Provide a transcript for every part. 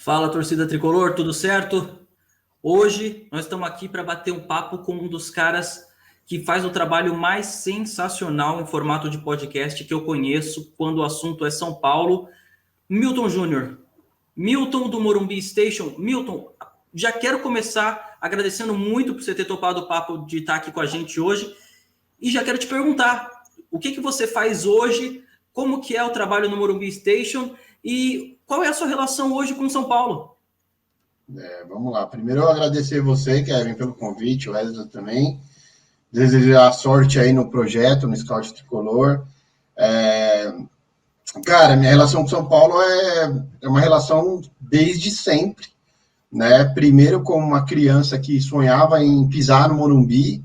Fala, torcida tricolor, tudo certo? Hoje nós estamos aqui para bater um papo com um dos caras que faz o trabalho mais sensacional em formato de podcast que eu conheço quando o assunto é São Paulo, Milton Júnior. Milton do Morumbi Station. Milton, já quero começar agradecendo muito por você ter topado o papo de estar aqui com a gente hoje e já quero te perguntar, o que você faz hoje, como que é o trabalho no Morumbi Station e qual é a sua relação hoje com São Paulo? Vamos lá. Primeiro eu agradecer você, Kevin, pelo convite, o Wesley também. Desejar sorte aí no projeto, no Scout Tricolor. Cara, minha relação com São Paulo é uma relação desde sempre, né? Primeiro como uma criança que sonhava em pisar no Morumbi,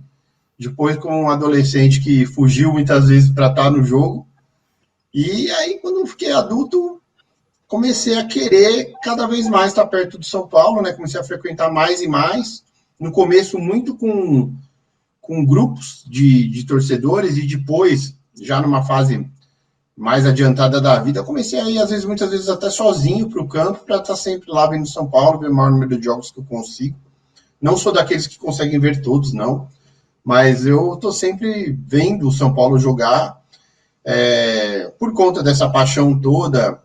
depois como um adolescente que fugiu muitas vezes para estar no jogo. E aí, quando eu fiquei adulto, comecei a querer cada vez mais estar perto do São Paulo, né? Comecei a frequentar mais e mais. No começo, muito com grupos de torcedores, e depois, já numa fase mais adiantada da vida, eu comecei a ir, muitas vezes, até sozinho para o campo, para estar sempre lá vendo São Paulo, ver o maior número de jogos que eu consigo. Não sou daqueles que conseguem ver todos, não. Mas eu estou sempre vendo o São Paulo jogar. Por conta dessa paixão toda,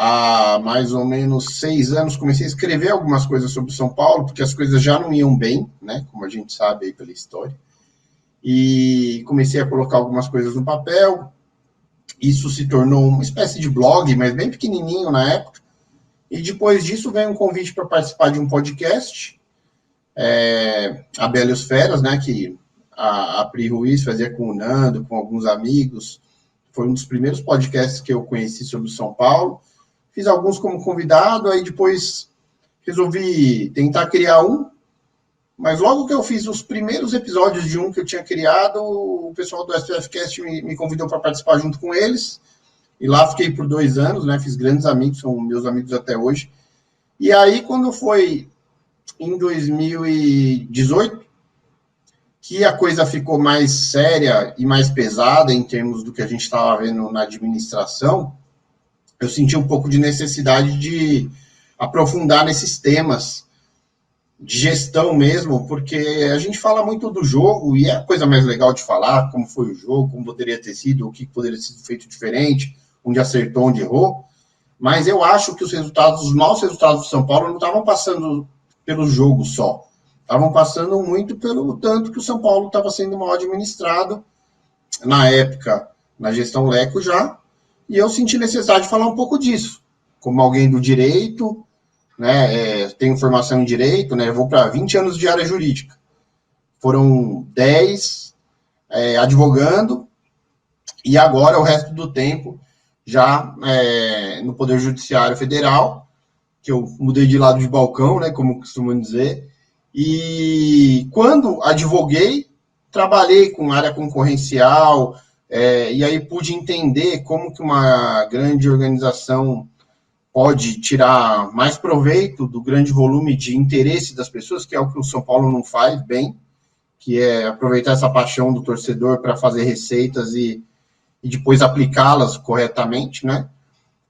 há mais ou menos 6 anos, comecei a escrever algumas coisas sobre São Paulo, porque as coisas já não iam bem, né? Como a gente sabe aí pela história. E comecei a colocar algumas coisas no papel. Isso se tornou uma espécie de blog, mas bem pequenininho na época. E depois disso veio um convite para participar de um podcast, a Belos Feras, né? Que a Pri Ruiz fazia com o Nando, com alguns amigos. Foi um dos primeiros podcasts que eu conheci sobre São Paulo. Fiz alguns como convidado, aí depois resolvi tentar criar um, mas logo que eu fiz os primeiros episódios de um que eu tinha criado, o pessoal do SPFcast me convidou para participar junto com eles, e lá fiquei por 2 anos, né? Fiz grandes amigos, são meus amigos até hoje. E aí, quando foi em 2018, que a coisa ficou mais séria e mais pesada em termos do que a gente estava vendo na administração, eu senti um pouco de necessidade de aprofundar nesses temas de gestão mesmo, porque a gente fala muito do jogo, e é a coisa mais legal de falar, como foi o jogo, como poderia ter sido, o que poderia ter sido feito diferente, onde acertou, onde errou, mas eu acho que os maus resultados do São Paulo não estavam passando pelo jogo só, estavam passando muito pelo tanto que o São Paulo estava sendo mal administrado, na época, na gestão Leco já, e eu senti necessidade de falar um pouco disso, como alguém do direito, né, tenho formação em direito, né, vou para 20 anos de área jurídica. Foram 10 advogando, e agora o resto do tempo já no Poder Judiciário Federal, que eu mudei de lado de balcão, né, como costumam dizer, e quando advoguei, trabalhei com área concorrencial, e aí pude entender como que uma grande organização pode tirar mais proveito do grande volume de interesse das pessoas, que é o que o São Paulo não faz bem, que é aproveitar essa paixão do torcedor para fazer receitas e depois aplicá-las corretamente, né?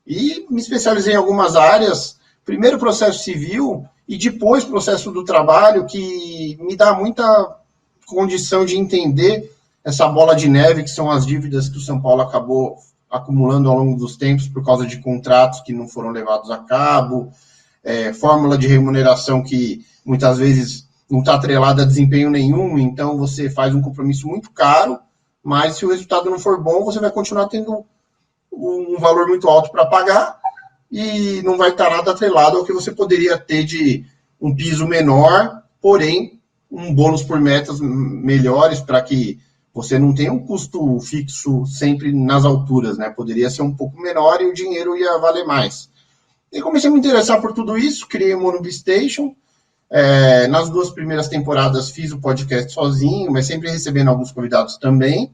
E me especializei em algumas áreas, primeiro processo civil e depois processo do trabalho, que me dá muita condição de entender essa bola de neve, que são as dívidas que o São Paulo acabou acumulando ao longo dos tempos por causa de contratos que não foram levados a cabo, fórmula de remuneração que muitas vezes não está atrelada a desempenho nenhum, então você faz um compromisso muito caro, mas se o resultado não for bom, você vai continuar tendo um valor muito alto para pagar e não vai estar nada atrelado ao que você poderia ter de um piso menor, porém um bônus por metas melhores para que você não tem um custo fixo sempre nas alturas, né? Poderia ser um pouco menor e o dinheiro ia valer mais. E comecei a me interessar por tudo isso, criei o Morumbi Station. Nas 2 primeiras temporadas fiz o podcast sozinho, mas sempre recebendo alguns convidados também.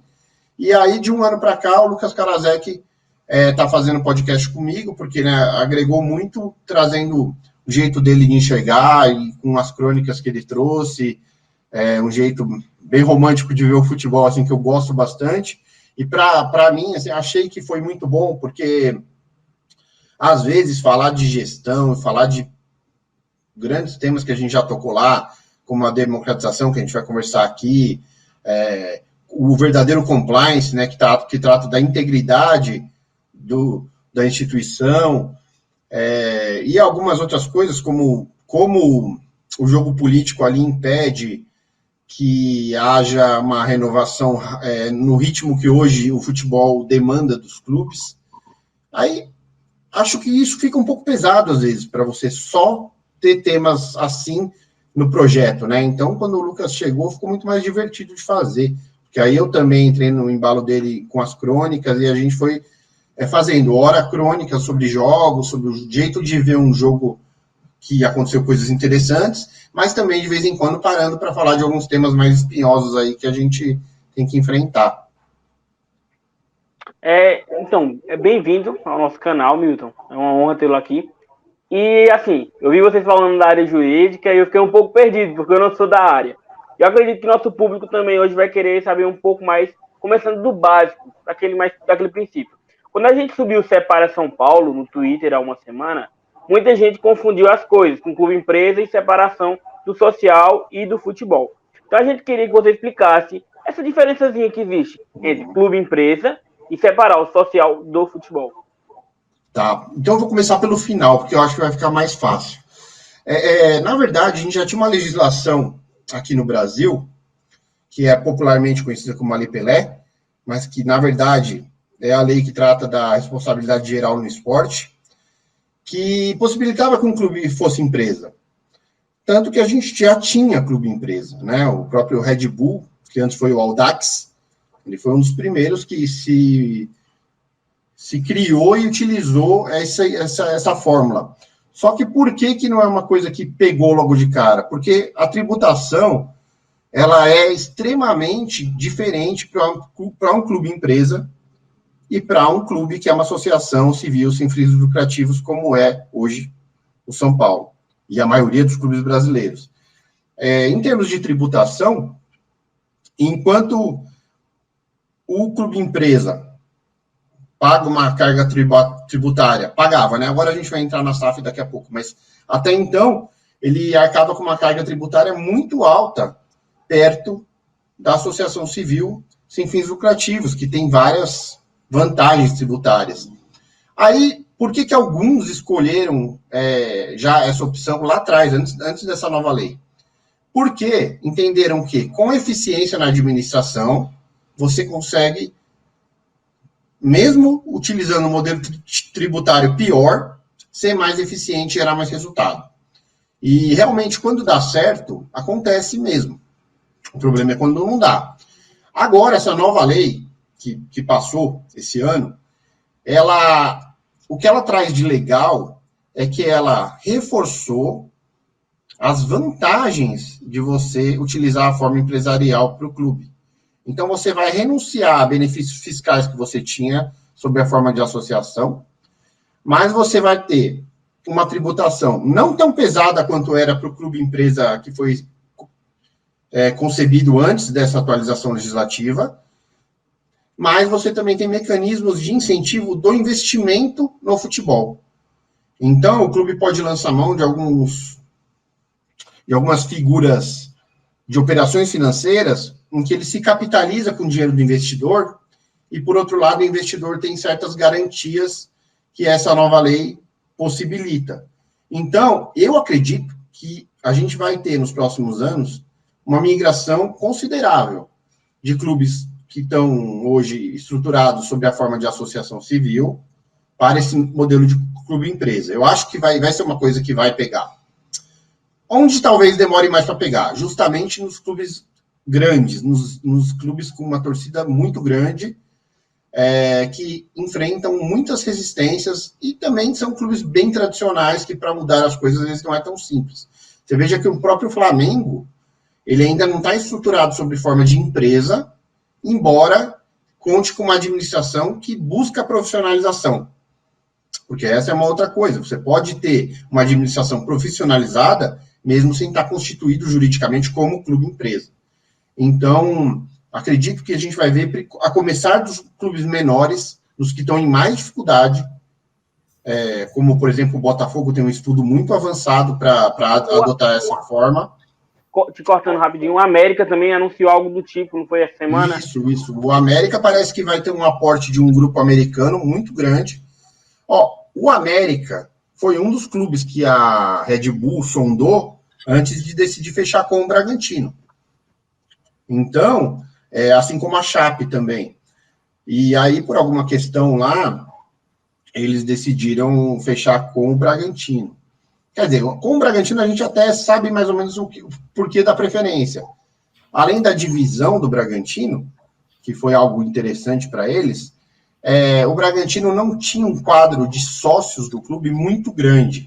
E aí, de um ano para cá, o Lucas Karasek está fazendo podcast comigo, porque, né, agregou muito, trazendo o jeito dele de enxergar e com as crônicas que ele trouxe, um jeito bem romântico de ver o futebol, assim, que eu gosto bastante. E para mim, assim, achei que foi muito bom, porque às vezes, falar de gestão, falar de grandes temas que a gente já tocou lá, como a democratização, que a gente vai conversar aqui, o verdadeiro compliance, né, que trata da integridade da instituição, e algumas outras coisas, como o jogo político ali impede que haja uma renovação no ritmo que hoje o futebol demanda dos clubes. Aí, acho que isso fica um pouco pesado, às vezes, para você só ter temas assim no projeto, né? Então, quando o Lucas chegou, ficou muito mais divertido de fazer, porque aí eu também entrei no embalo dele com as crônicas, e a gente foi fazendo hora crônicas sobre jogos, sobre o jeito de ver um jogo que aconteceu coisas interessantes, mas também, de vez em quando, parando para falar de alguns temas mais espinhosos aí que a gente tem que enfrentar. Então, bem-vindo ao nosso canal, Milton. É uma honra tê-lo aqui. E, assim, eu vi vocês falando da área jurídica e eu fiquei um pouco perdido, porque eu não sou da área. Eu acredito que nosso público também hoje vai querer saber um pouco mais, começando do básico, daquele princípio. Quando a gente subiu o Separa São Paulo no Twitter há uma semana, muita gente confundiu as coisas com clube empresa e separação do social e do futebol. Então a gente queria que você explicasse essa diferençazinha que existe entre clube empresa e separar o social do futebol. Tá, então eu vou começar pelo final, porque eu acho que vai ficar mais fácil. Na verdade, a gente já tinha uma legislação aqui no Brasil, que é popularmente conhecida como a Lei Pelé, mas que, na verdade, é a lei que trata da responsabilidade geral no esporte, que possibilitava que um clube fosse empresa. Tanto que a gente já tinha clube empresa, né? O próprio Red Bull, que antes foi o Audax, ele foi um dos primeiros que se criou e utilizou essa fórmula. Só que por que não é uma coisa que pegou logo de cara? Porque a tributação, ela é extremamente diferente para um clube empresa e para um clube que é uma associação civil sem fins lucrativos, como é hoje o São Paulo, e a maioria dos clubes brasileiros. Em termos de tributação, enquanto o clube empresa paga uma carga tributária, pagava, né? Agora a gente vai entrar na SAF daqui a pouco, mas até então ele arcava com uma carga tributária muito alta, perto da associação civil sem fins lucrativos, que tem várias vantagens tributárias. Aí, por que alguns escolheram já essa opção lá atrás, antes dessa nova lei? Porque entenderam que, com eficiência na administração, você consegue, mesmo utilizando um modelo tributário pior, ser mais eficiente e gerar mais resultado. E, realmente, quando dá certo, acontece mesmo. O problema é quando não dá. Agora, essa nova lei que passou esse ano, o que ela traz de legal é que ela reforçou as vantagens de você utilizar a forma empresarial para o clube. Então, você vai renunciar a benefícios fiscais que você tinha sob a forma de associação, mas você vai ter uma tributação não tão pesada quanto era para o clube empresa que foi concebido antes dessa atualização legislativa, mas você também tem mecanismos de incentivo do investimento no futebol. Então, o clube pode lançar mão de algumas figuras de operações financeiras em que ele se capitaliza com o dinheiro do investidor e, por outro lado, o investidor tem certas garantias que essa nova lei possibilita. Então, eu acredito que a gente vai ter, nos próximos anos, uma migração considerável de clubes que estão hoje estruturados sob a forma de associação civil para esse modelo de clube-empresa. Eu acho que vai ser uma coisa que vai pegar. Onde talvez demore mais para pegar? Justamente nos clubes grandes, nos clubes com uma torcida muito grande, que enfrentam muitas resistências e também são clubes bem tradicionais que, para mudar as coisas, às vezes não é tão simples. Você veja que o próprio Flamengo, ele ainda não está estruturado sob forma de empresa, embora conte com uma administração que busca profissionalização. Porque essa é uma outra coisa. Você pode ter uma administração profissionalizada, mesmo sem estar constituído juridicamente como clube-empresa. Então, acredito que a gente vai ver, a começar dos clubes menores, nos que estão em mais dificuldade, como, por exemplo, o Botafogo tem um estudo muito avançado para adotar essa forma. Te cortando rapidinho, o América também anunciou algo do tipo, não foi essa semana? Isso. O América parece que vai ter um aporte de um grupo americano muito grande. O América foi um dos clubes que a Red Bull sondou antes de decidir fechar com o Bragantino. Então, assim como a Chape também. E aí, por alguma questão lá, eles decidiram fechar com o Bragantino. Quer dizer, com o Bragantino a gente até sabe mais ou menos o porquê da preferência. Além da divisão do Bragantino, que foi algo interessante para eles, o Bragantino não tinha um quadro de sócios do clube muito grande.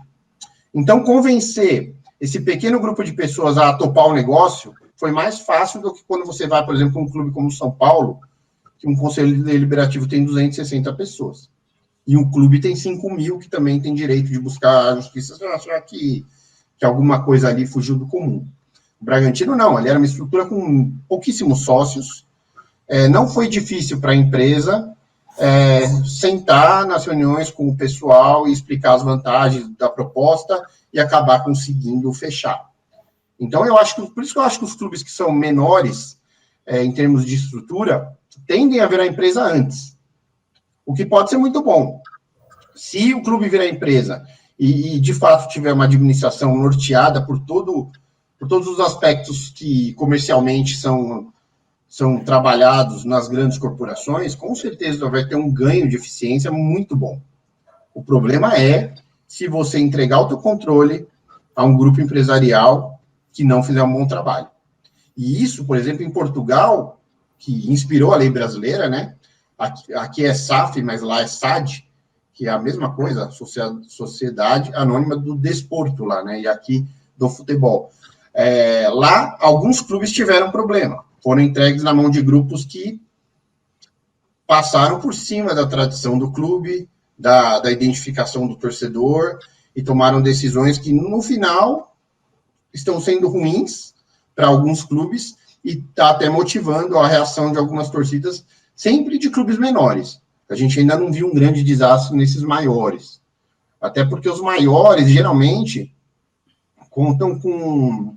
Então, convencer esse pequeno grupo de pessoas a topar o negócio foi mais fácil do que quando você vai, por exemplo, a um clube como o São Paulo, que um conselho deliberativo tem 260 pessoas. E um clube tem 5.000, que também tem direito de buscar a justiça, se achar que alguma coisa ali fugiu do comum. O Bragantino não, ele era uma estrutura com pouquíssimos sócios. Não foi difícil para a empresa sentar nas reuniões com o pessoal e explicar as vantagens da proposta e acabar conseguindo fechar. Então, por isso que eu acho que os clubes que são menores, em termos de estrutura, tendem a ver a empresa antes. O que pode ser muito bom. Se o clube virar empresa e de fato tiver uma administração norteada por todos os aspectos que comercialmente são trabalhados nas grandes corporações, com certeza vai ter um ganho de eficiência muito bom. O problema é se você entregar o teu controle a um grupo empresarial que não fizer um bom trabalho. E isso, por exemplo, em Portugal, que inspirou a lei brasileira, né? Aqui é SAF, mas lá é SAD, que é a mesma coisa, Sociedade Anônima do Desporto lá, né? E aqui do futebol. Lá, alguns clubes tiveram problema. Foram entregues na mão de grupos que passaram por cima da tradição do clube, da identificação do torcedor, e tomaram decisões que, no final, estão sendo ruins para alguns clubes e está até motivando a reação de algumas torcidas, sempre de clubes menores. A gente ainda não viu um grande desastre nesses maiores. Até porque os maiores, geralmente, contam com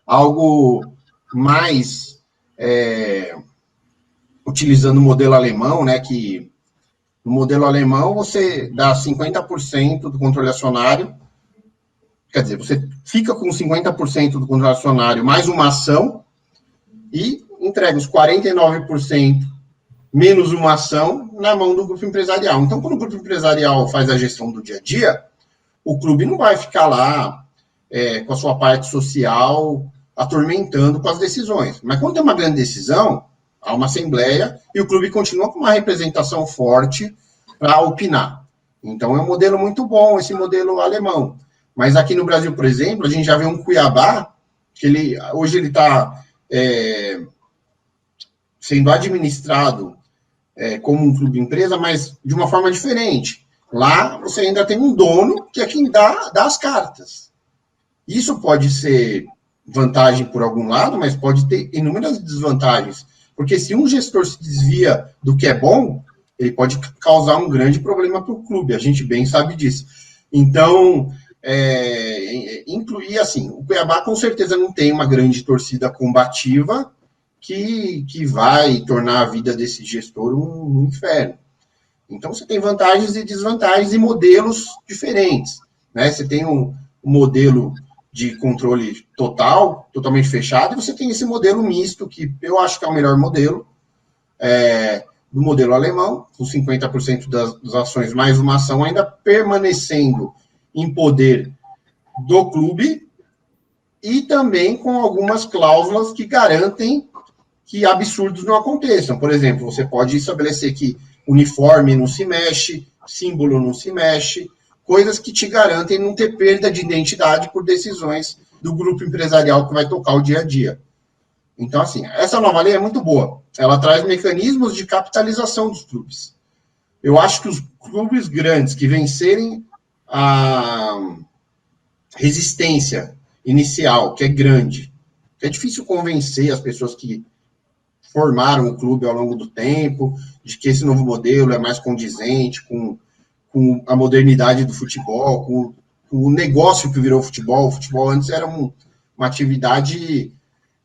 algo mais utilizando o modelo alemão, né, que no modelo alemão você dá 50% do controle acionário, quer dizer, você fica com 50% do controle acionário mais uma ação e entrega os 49% menos uma ação na mão do grupo empresarial. Então, quando o grupo empresarial faz a gestão do dia a dia, o clube não vai ficar lá com a sua parte social atormentando com as decisões. Mas quando tem uma grande decisão, há uma assembleia e o clube continua com uma representação forte para opinar. Então, é um modelo muito bom, esse modelo alemão. Mas aqui no Brasil, por exemplo, a gente já vê um Cuiabá, que hoje ele está sendo administrado como um clube empresa, mas de uma forma diferente. Lá, você ainda tem um dono, que é quem dá as cartas. Isso pode ser vantagem por algum lado, mas pode ter inúmeras desvantagens. Porque se um gestor se desvia do que é bom, ele pode causar um grande problema para o clube. A gente bem sabe disso. Então, incluir assim, o Cuiabá com certeza não tem uma grande torcida combativa que vai tornar a vida desse gestor um inferno. Então, você tem vantagens e desvantagens e modelos diferentes. Né? Você tem um modelo de controle total, totalmente fechado, e você tem esse modelo misto, que eu acho que é o melhor modelo, do modelo alemão, com 50% das ações mais uma ação, ainda permanecendo em poder do clube, e também com algumas cláusulas que garantem que absurdos não aconteçam. Por exemplo, você pode estabelecer que uniforme não se mexe, símbolo não se mexe, coisas que te garantem não ter perda de identidade por decisões do grupo empresarial que vai tocar o dia a dia. Então, assim, essa nova lei é muito boa. Ela traz mecanismos de capitalização dos clubes. Eu acho que os clubes grandes que vencerem a resistência inicial, que é grande, é difícil convencer as pessoas que formaram o clube ao longo do tempo, de que esse novo modelo é mais condizente com com a modernidade do futebol, com o negócio que virou o futebol antes era uma atividade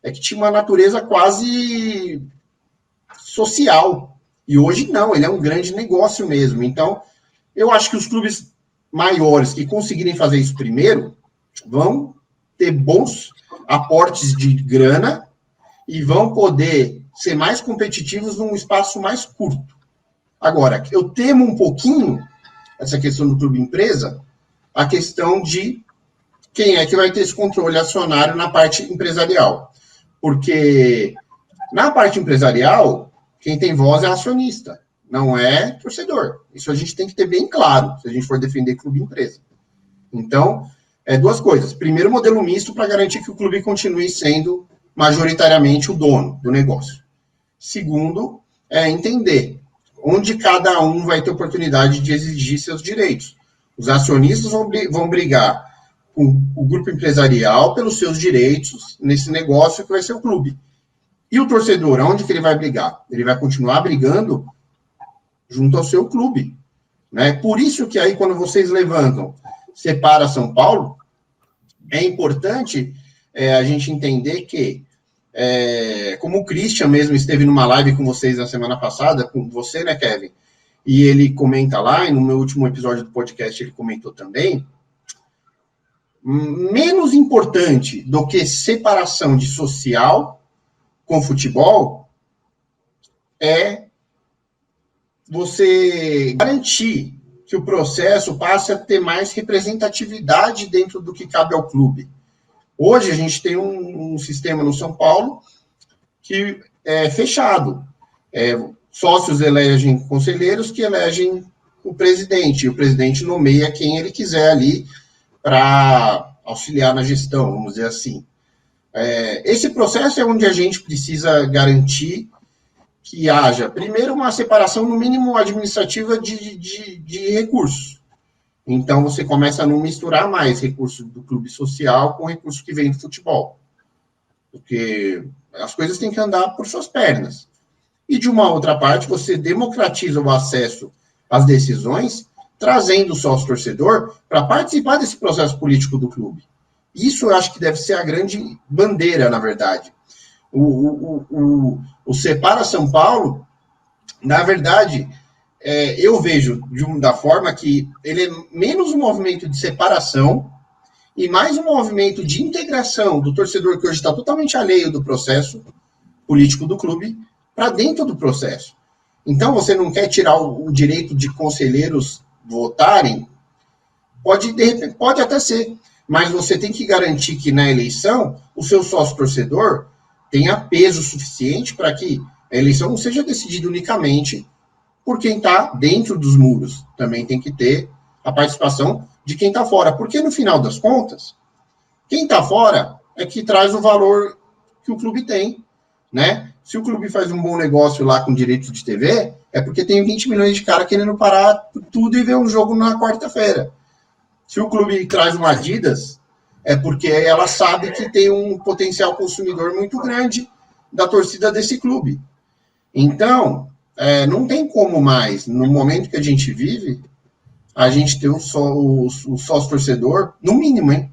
que tinha uma natureza quase social, e hoje não, ele é um grande negócio mesmo. Então, eu acho que os clubes maiores que conseguirem fazer isso primeiro vão ter bons aportes de grana e vão poder ser mais competitivos num espaço mais curto. Agora, eu temo um pouquinho essa questão do clube empresa, a questão de quem é que vai ter esse controle acionário na parte empresarial. Porque na parte empresarial, quem tem voz é acionista, não é torcedor. Isso a gente tem que ter bem claro, se a gente for defender clube empresa. Então, duas coisas. Primeiro, modelo misto para garantir que o clube continue sendo majoritariamente o dono do negócio. Segundo, entender onde cada um vai ter oportunidade de exigir seus direitos. Os acionistas vão brigar com o grupo empresarial pelos seus direitos nesse negócio que vai ser o clube. E o torcedor, aonde que ele vai brigar? Ele vai continuar brigando junto ao seu clube. Né? Por isso que aí, quando vocês levantam Separa São Paulo, é importante a gente entender que, como o Christian mesmo esteve numa live com vocês na semana passada, com você, né, Kevin? E ele comenta lá, e no meu último episódio do podcast ele comentou também, menos importante do que separação de social com futebol é você garantir que o processo passe a ter mais representatividade dentro do que cabe ao clube. Hoje a gente tem um sistema no São Paulo que é fechado. Sócios elegem conselheiros que elegem o presidente, e o presidente nomeia quem ele quiser ali para auxiliar na gestão, vamos dizer assim. Esse processo é onde a gente precisa garantir que haja, primeiro, uma separação, no mínimo, administrativa de recursos. Então, você começa a não misturar mais recursos do clube social com recursos que vêm do futebol. Porque as coisas têm que andar por suas pernas. E, de uma outra parte, você democratiza o acesso às decisões, trazendo o sócio-torcedor para participar desse processo político do clube. Isso eu acho que deve ser a grande bandeira, na verdade. O Separa São Paulo, na verdade, eu vejo da forma que ele é menos um movimento de separação e mais um movimento de integração do torcedor que hoje está totalmente alheio do processo político do clube para dentro do processo. Então, você não quer tirar o direito de conselheiros votarem? Pode até ser, mas você tem que garantir que na eleição o seu sócio-torcedor tenha peso suficiente para que a eleição não seja decidida unicamente por quem está dentro dos muros. Também tem que ter a participação de quem está fora. Porque, no final das contas, quem está fora é que traz o valor que o clube tem. Né? Se o clube faz um bom negócio lá com direito de TV, é porque tem 20 milhões de caras querendo parar tudo e ver um jogo na quarta-feira. Se o clube traz uma Adidas, é porque ela sabe que tem um potencial consumidor muito grande da torcida desse clube. Então, não tem como mais, no momento que a gente vive, a gente ter o sócio-torcedor, no mínimo, hein?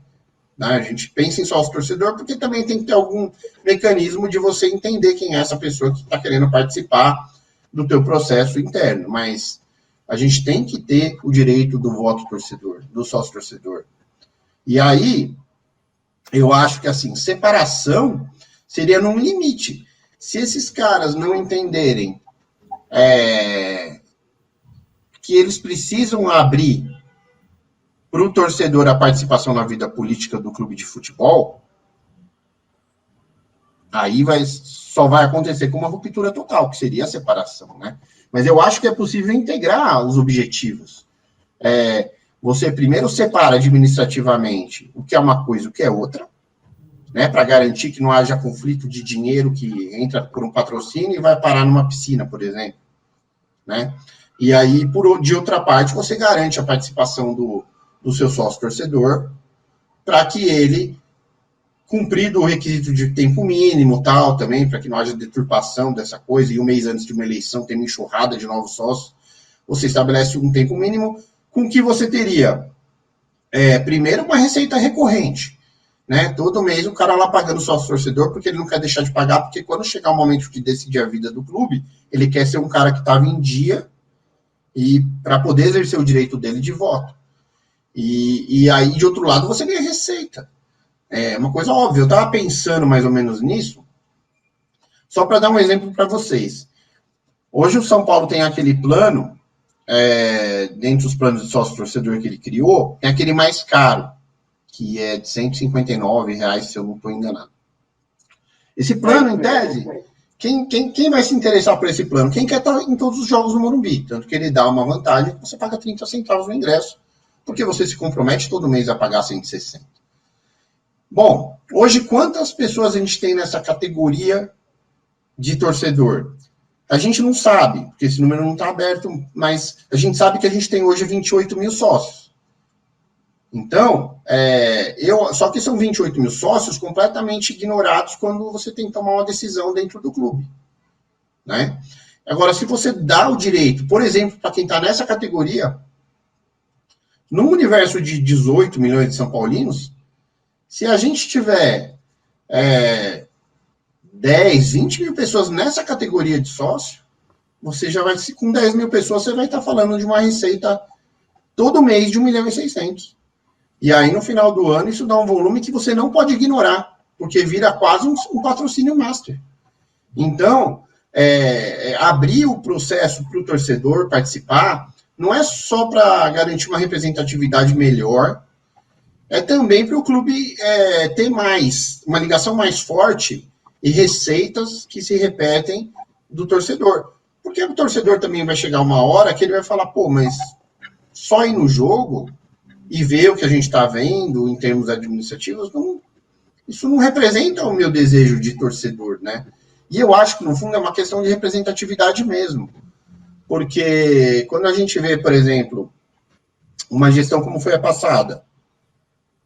A gente pensa em sócio-torcedor porque também tem que ter algum mecanismo de você entender quem é essa pessoa que está querendo participar do teu processo interno. Mas a gente tem que ter o direito do voto torcedor, do sócio-torcedor. E aí, eu acho que, assim, separação seria num limite. Se esses caras não entenderem que eles precisam abrir para o torcedor a participação na vida política do clube de futebol, aí só vai acontecer com uma ruptura total, que seria a separação, né? Mas eu acho que é possível integrar os objetivos. Você primeiro separa administrativamente o que é uma coisa e o que é outra, né, para garantir que não haja conflito de dinheiro que entra por um patrocínio e vai parar numa piscina, por exemplo. Né? E aí, de outra parte, você garante a participação do seu sócio-torcedor para que ele, cumprido o requisito de tempo mínimo, tal, também, para que não haja deturpação dessa coisa, e um mês antes de uma eleição tem uma enxurrada de novos sócios, você estabelece um tempo mínimo, com que você teria, primeiro, uma receita recorrente, né? Todo mês o cara lá pagando sócio torcedor, porque ele não quer deixar de pagar, porque quando chegar o momento de decidir a vida do clube, ele quer ser um cara que estava em dia e para poder exercer o direito dele de voto. E aí, de outro lado, você ganha receita. É uma coisa óbvia. Eu estava pensando mais ou menos nisso, só para dar um exemplo para vocês. Hoje o São Paulo tem aquele plano, dentre os planos de sócio-torcedor que ele criou, tem aquele mais caro, que é de R$159, se eu não estou enganado. Esse plano, em tese, quem vai se interessar por esse plano? Quem quer estar em todos os jogos do Morumbi. Tanto que ele dá uma vantagem, você paga 30 centavos no ingresso, porque você se compromete todo mês a pagar 160. Bom, hoje quantas pessoas a gente tem nessa categoria de torcedor? A gente não sabe, porque esse número não está aberto, mas a gente sabe que a gente tem hoje 28 mil sócios. Então, só que são 28 mil sócios completamente ignorados quando você tem que tomar uma decisão dentro do clube, né? Agora, se você dá o direito, por exemplo, para quem está nessa categoria, num universo de 18 milhões de São Paulinos, se a gente tiver 10, 20 mil pessoas nessa categoria de sócio, você já vai, com 10 mil pessoas, você vai estar falando de uma receita todo mês de 1.600.000. E aí, no final do ano, isso dá um volume que você não pode ignorar, porque vira quase um patrocínio master. Então, abrir o processo para o torcedor participar não é só para garantir uma representatividade melhor, é também para o clube ter uma ligação mais forte e receitas que se repetem do torcedor. Porque o torcedor também vai chegar uma hora que ele vai falar, pô, mas só ir no jogo e ver o que a gente está vendo em termos administrativos, isso não representa o meu desejo de torcedor, né? E eu acho que, no fundo, é uma questão de representatividade mesmo. Porque quando a gente vê, por exemplo, uma gestão como foi a passada,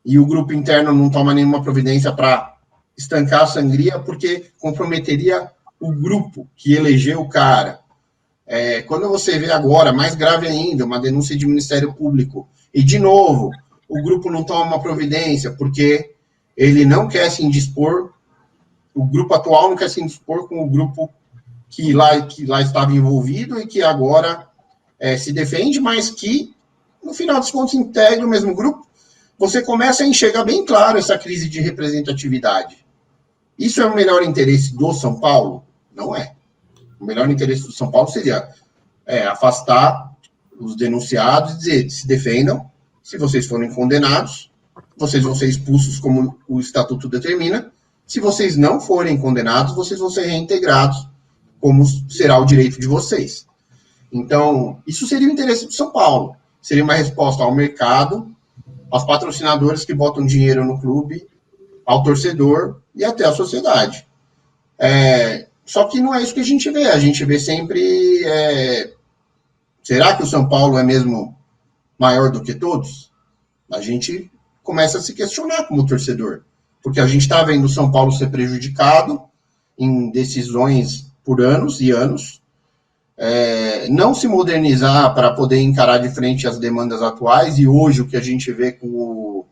e o grupo interno não toma nenhuma providência para estancar a sangria, porque comprometeria o grupo que elegeu o cara. Quando você vê agora, mais grave ainda, uma denúncia de Ministério Público, e, de novo, o grupo não toma uma providência, porque ele não quer se indispor, o grupo atual não quer se indispor com o grupo que lá estava envolvido e que agora se defende, mas que, no final dos contos, integra o mesmo grupo. Você começa a enxergar bem claro essa crise de representatividade. Isso é o melhor interesse do São Paulo? Não é. O melhor interesse do São Paulo seria afastar os denunciados e dizer, se defendam, se vocês forem condenados, vocês vão ser expulsos como o Estatuto determina, se vocês não forem condenados, vocês vão ser reintegrados, como será o direito de vocês. Então, isso seria o interesse do São Paulo, seria uma resposta ao mercado, aos patrocinadores que botam dinheiro no clube, ao torcedor e até à sociedade. Só que não é isso que a gente vê sempre... será que o São Paulo é mesmo maior do que todos? A gente começa a se questionar como torcedor, porque a gente está vendo o São Paulo ser prejudicado em decisões por anos e anos, não se modernizar para poder encarar de frente as demandas atuais, e hoje o que a gente vê com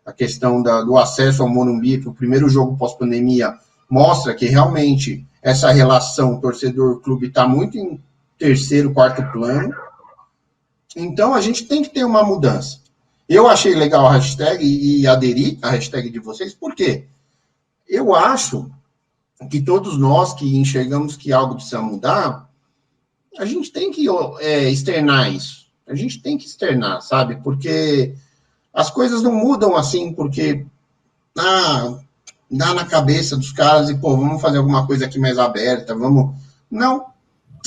a questão do acesso ao Morumbi, para o primeiro jogo pós-pandemia, mostra que realmente essa relação torcedor-clube está muito em terceiro, quarto plano. Então, a gente tem que ter uma mudança. Eu achei legal a hashtag e aderi à hashtag de vocês, por quê? Eu acho que todos nós que enxergamos que algo precisa mudar, a gente tem que externar isso. A gente tem que externar, sabe? Porque as coisas não mudam assim, porque dá na cabeça dos caras e, pô, vamos fazer alguma coisa aqui mais aberta, vamos... Não.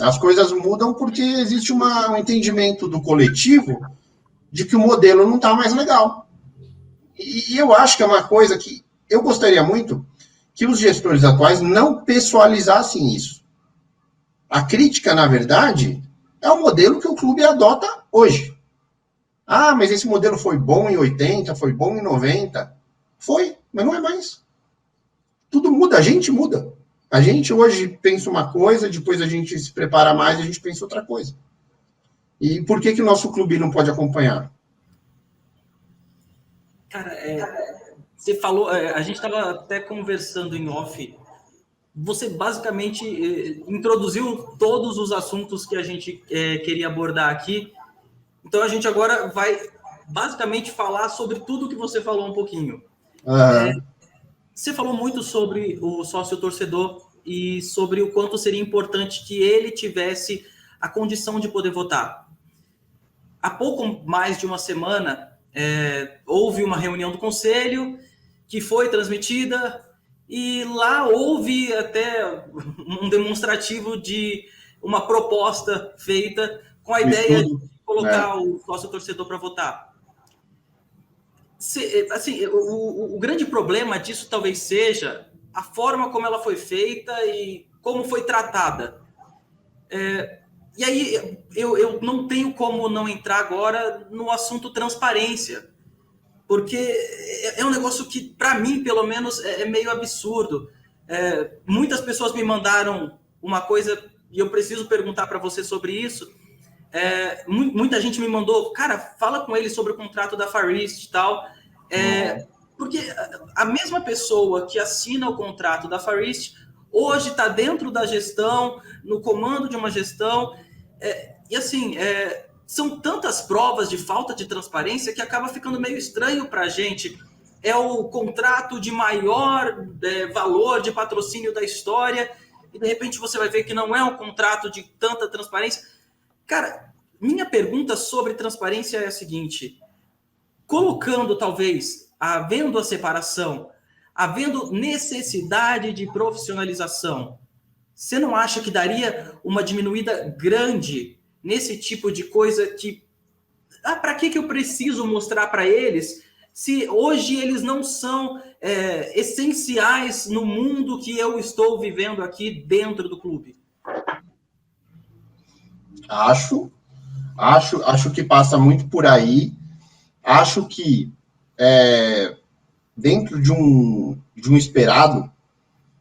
As coisas mudam porque existe um entendimento do coletivo de que o modelo não está mais legal. E eu acho que é uma coisa que eu gostaria muito que os gestores atuais não pessoalizassem isso. A crítica, na verdade, é o modelo que o clube adota hoje. Ah, mas esse modelo foi bom em 80, foi bom em 90. Foi, mas não é mais. Tudo muda, a gente muda. A gente hoje pensa uma coisa, depois a gente se prepara mais e a gente pensa outra coisa. E por que o nosso clube não pode acompanhar? Cara, você falou, a gente estava até conversando em off. Você basicamente introduziu todos os assuntos que a gente queria abordar aqui. Então a gente agora vai basicamente falar sobre tudo que você falou um pouquinho. Você falou muito sobre o sócio torcedor e sobre o quanto seria importante que ele tivesse a condição de poder votar. Há pouco mais de uma semana, houve uma reunião do conselho que foi transmitida e lá houve até um demonstrativo de uma proposta feita com a ideia de colocar o sócio torcedor para votar. Assim, o grande problema disso talvez seja a forma como ela foi feita e como foi tratada. E aí eu não tenho como não entrar agora no assunto transparência, porque é um negócio que, para mim, pelo menos, é meio absurdo. Muitas pessoas me mandaram uma coisa e eu preciso perguntar para você sobre isso. Muita gente me mandou, cara, fala com ele sobre o contrato da Far East e tal. Porque a mesma pessoa que assina o contrato da Far East hoje está dentro da gestão, no comando de uma gestão, e assim, são tantas provas de falta de transparência que acaba ficando meio estranho para a gente. É o contrato de maior valor de patrocínio da história, e de repente você vai ver que não é um contrato de tanta transparência. Cara, minha pergunta sobre transparência é a seguinte: colocando, talvez, havendo a separação, havendo necessidade de profissionalização, você não acha que daria uma diminuída grande nesse tipo de coisa que... para que eu preciso mostrar para eles se hoje eles não são essenciais no mundo que eu estou vivendo aqui dentro do clube? Acho que passa muito por aí. Acho que dentro de um esperado,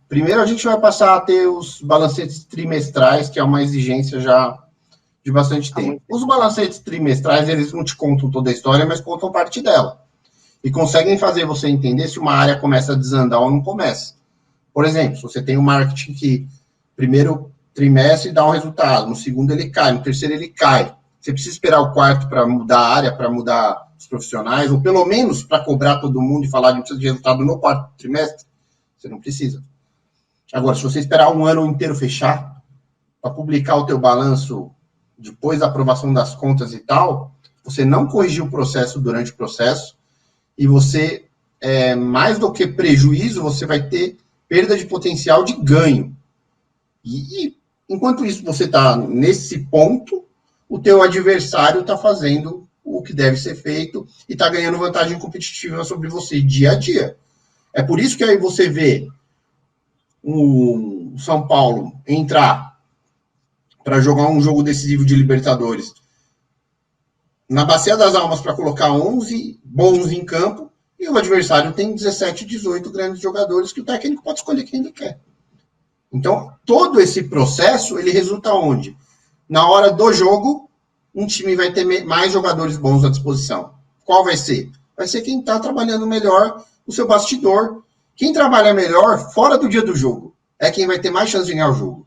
primeiro a gente vai passar a ter os balancetes trimestrais, que é uma exigência já de bastante tempo. Os balancetes trimestrais, eles não te contam toda a história, mas contam parte dela. E conseguem fazer você entender se uma área começa a desandar ou não começa. Por exemplo, se você tem um marketing que primeiro trimestre dá um resultado, no segundo ele cai, no terceiro ele cai. Você precisa esperar o quarto para mudar a área, para mudar os profissionais, ou pelo menos para cobrar todo mundo e falar de precisa de resultado no quarto trimestre? Você não precisa. Agora, se você esperar um ano inteiro fechar, para publicar o teu balanço depois da aprovação das contas e tal, você não corrigiu o processo durante o processo, e você, mais do que prejuízo, você vai ter perda de potencial de ganho. E enquanto isso você está nesse ponto, o teu adversário está fazendo o que deve ser feito e está ganhando vantagem competitiva sobre você dia a dia. É por isso que aí você vê o São Paulo entrar para jogar um jogo decisivo de Libertadores na Bacia das Almas para colocar 11 bons em campo, e o adversário tem 17, 18 grandes jogadores que o técnico pode escolher quem ele quer. Então, todo esse processo, ele resulta onde? Na hora do jogo, um time vai ter mais jogadores bons à disposição. Qual vai ser? Vai ser quem está trabalhando melhor o seu bastidor. Quem trabalha melhor fora do dia do jogo é quem vai ter mais chance de ganhar o jogo.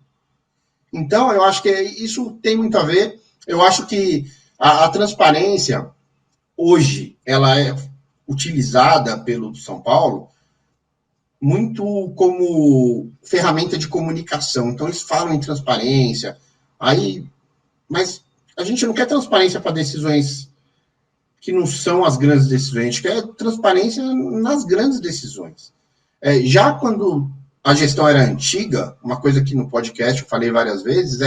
Então, eu acho que isso tem muito a ver. Eu acho que a transparência, hoje, ela é utilizada pelo São Paulo muito como ferramenta de comunicação. Então, eles falam em transparência, mas a gente não quer transparência para decisões que não são as grandes decisões, a gente quer transparência nas grandes decisões. Já quando a gestão era antiga, uma coisa que no podcast eu falei várias vezes,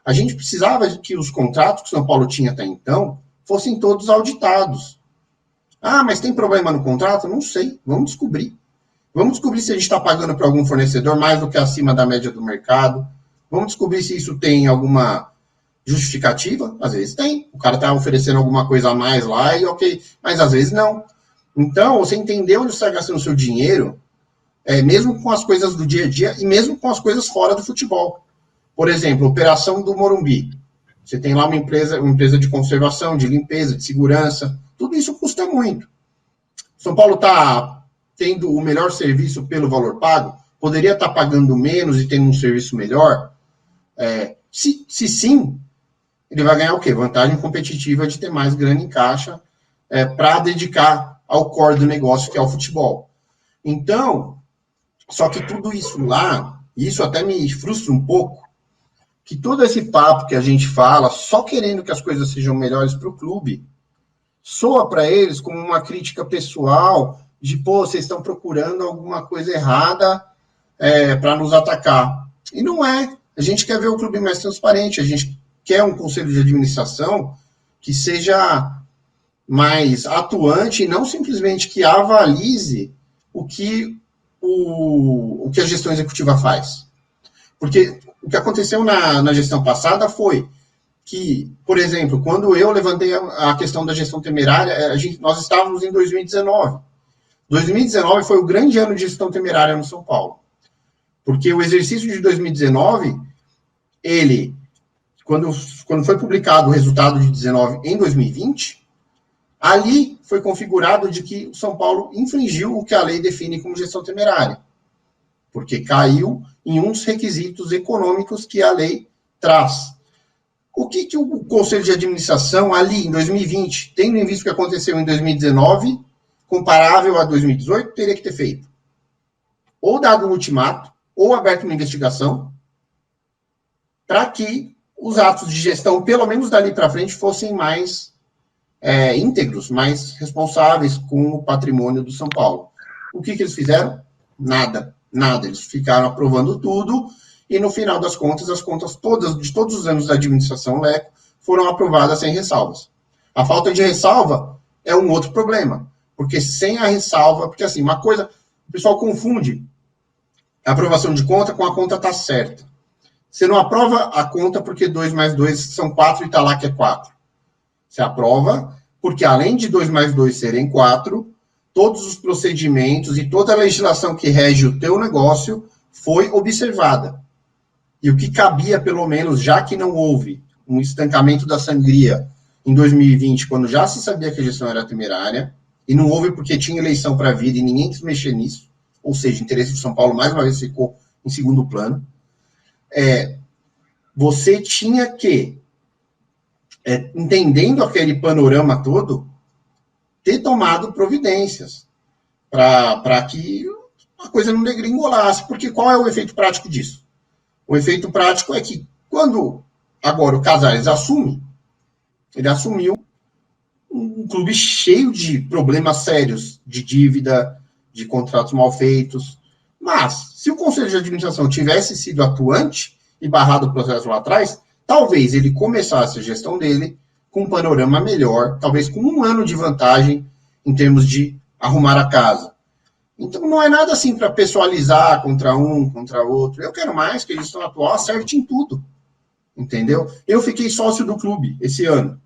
a gente precisava que os contratos que o São Paulo tinha até então fossem todos auditados. Ah, mas tem problema no contrato? Não sei, vamos descobrir. Vamos descobrir se a gente está pagando para algum fornecedor mais do que acima da média do mercado. Vamos descobrir se isso tem alguma justificativa. Às vezes tem. O cara está oferecendo alguma coisa a mais lá e ok. Mas às vezes não. Então, você entender onde você está gastando o seu dinheiro, mesmo com as coisas do dia a dia e mesmo com as coisas fora do futebol. Por exemplo, operação do Morumbi. Você tem lá uma empresa de conservação, de limpeza, de segurança. Tudo isso custa muito. São Paulo está tendo o melhor serviço pelo valor pago? Poderia estar pagando menos e tendo um serviço melhor? Se sim, ele vai ganhar o quê? Vantagem competitiva de ter mais grana em caixa para dedicar ao core do negócio, que é o futebol. Então, só que tudo isso lá, isso até me frustra um pouco, que todo esse papo que a gente fala, só querendo que as coisas sejam melhores para o clube, soa para eles como uma crítica pessoal de, pô, vocês estão procurando alguma coisa errada para nos atacar. E não é. A gente quer ver o clube mais transparente, a gente quer um conselho de administração que seja mais atuante e não simplesmente que avalize o que a gestão executiva faz. Porque o que aconteceu na gestão passada foi que, por exemplo, quando eu levantei a questão da gestão temerária, nós estávamos em 2019. 2019 foi o grande ano de gestão temerária no São Paulo. Porque o exercício de 2019, ele, quando foi publicado o resultado de 19 em 2020, ali foi configurado de que o São Paulo infringiu o que a lei define como gestão temerária. Porque caiu em uns requisitos econômicos que a lei traz. O que o Conselho de Administração, ali em 2020, tendo em vista o que aconteceu em 2019, comparável a 2018, teria que ter feito? Ou dado um ultimato, ou aberto uma investigação, para que os atos de gestão, pelo menos dali para frente, fossem mais íntegros, mais responsáveis com o patrimônio do São Paulo. O que eles fizeram? Nada. Eles ficaram aprovando tudo, e no final das contas, as contas todas, de todos os anos da administração Leco, foram aprovadas sem ressalvas. A falta de ressalva é um outro problema, porque sem a ressalva, porque assim, uma coisa, o pessoal confunde a aprovação de conta com a conta tá certa. Você não aprova a conta porque 2 mais 2 são 4 e está lá que é 4. Você aprova porque, além de 2 mais 2 serem 4, todos os procedimentos e toda a legislação que rege o teu negócio foi observada. E o que cabia, pelo menos, já que não houve um estancamento da sangria em 2020, quando já se sabia que a gestão era temerária, e não houve porque tinha eleição para a vida e ninguém quis mexer nisso, ou seja, o interesse do São Paulo mais uma vez ficou em segundo plano, você tinha que, entendendo aquele panorama todo, ter tomado providências para que a coisa não degringolasse. Porque qual é o efeito prático disso? O efeito prático é que, quando agora o Casares assume, ele assumiu um clube cheio de problemas sérios, de dívida, de contratos mal feitos. Mas, se o Conselho de Administração tivesse sido atuante e barrado o processo lá atrás, talvez ele começasse a gestão dele com um panorama melhor, talvez com 1 ano de vantagem em termos de arrumar a casa. Então, não é nada assim para pessoalizar contra um, contra outro. Eu quero mais que a gestão atual acerte em tudo. Entendeu? Eu fiquei sócio do clube esse ano.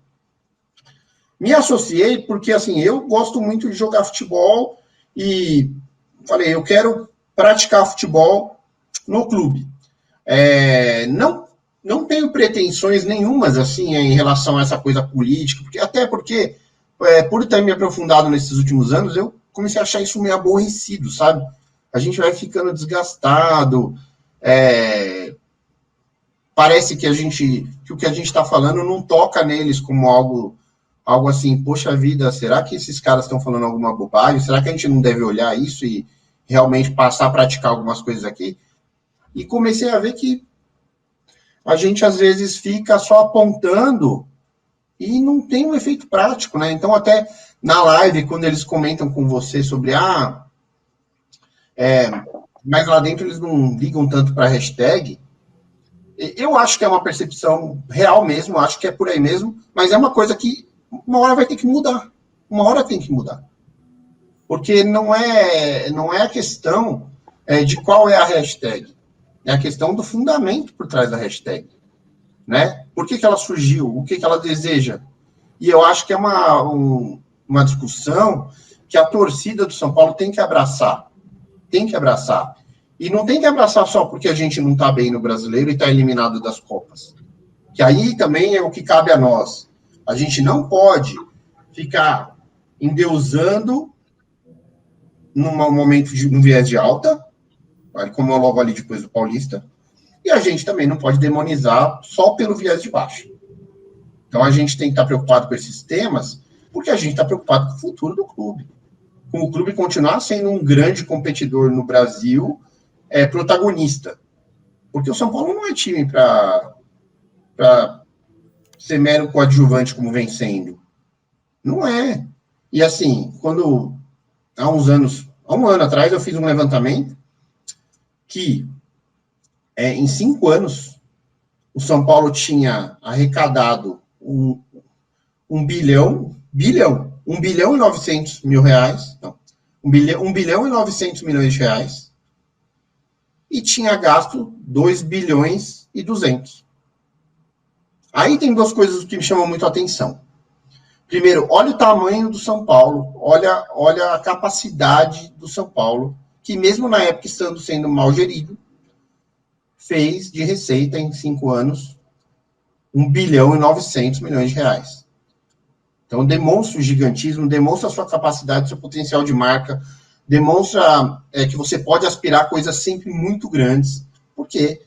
Me associei porque, assim, eu gosto muito de jogar futebol e falei, eu quero praticar futebol no clube. Não tenho pretensões nenhumas, assim, em relação a essa coisa política, porque por ter me aprofundado nesses últimos anos, eu comecei a achar isso meio aborrecido, sabe? A gente vai ficando desgastado, parece que o que a gente está falando não toca neles como algo assim, poxa vida, será que esses caras estão falando alguma bobagem? Será que a gente não deve olhar isso e realmente passar a praticar algumas coisas aqui? E comecei a ver que a gente, às vezes, fica só apontando e não tem um efeito prático, né? Então, até na live, quando eles comentam com você sobre, mas lá dentro eles não ligam tanto para a hashtag, eu acho que é uma percepção real mesmo, acho que é por aí mesmo, mas é uma coisa que uma hora vai ter que mudar. Uma hora tem que mudar. Porque não é a questão de qual é a hashtag. É a questão do fundamento por trás da hashtag. Né? Por que ela surgiu? O que ela deseja? E eu acho que é uma discussão que a torcida do São Paulo tem que abraçar. Tem que abraçar. E não tem que abraçar só porque a gente não está bem no Brasileiro e está eliminado das Copas. que aí também é o que cabe a nós. A gente não pode ficar endeusando num momento de um viés de alta, como eu logo ali depois do Paulista, e a gente também não pode demonizar só pelo viés de baixo. Então a gente tem que estar preocupado com esses temas, porque a gente está preocupado com o futuro do clube. Com o clube continuar sendo um grande competidor no Brasil, protagonista. Porque o São Paulo não é time para ser mero coadjuvante como vem sendo. Não é. E assim, há um ano atrás, eu fiz um levantamento que em 5 anos o São Paulo tinha arrecadado 1 bilhão e 900 mil reais, não, 1 bilhão e 900 milhões de reais, e tinha gasto 2 bilhões e 200. Aí tem 2 coisas que me chamam muito a atenção. Primeiro, olha o tamanho do São Paulo, olha a capacidade do São Paulo, que mesmo na época estando sendo mal gerido, fez de receita em 5 anos 1 bilhão e 900 milhões de reais. Então, demonstra o gigantismo, demonstra a sua capacidade, seu potencial de marca, demonstra que você pode aspirar a coisas sempre muito grandes, porque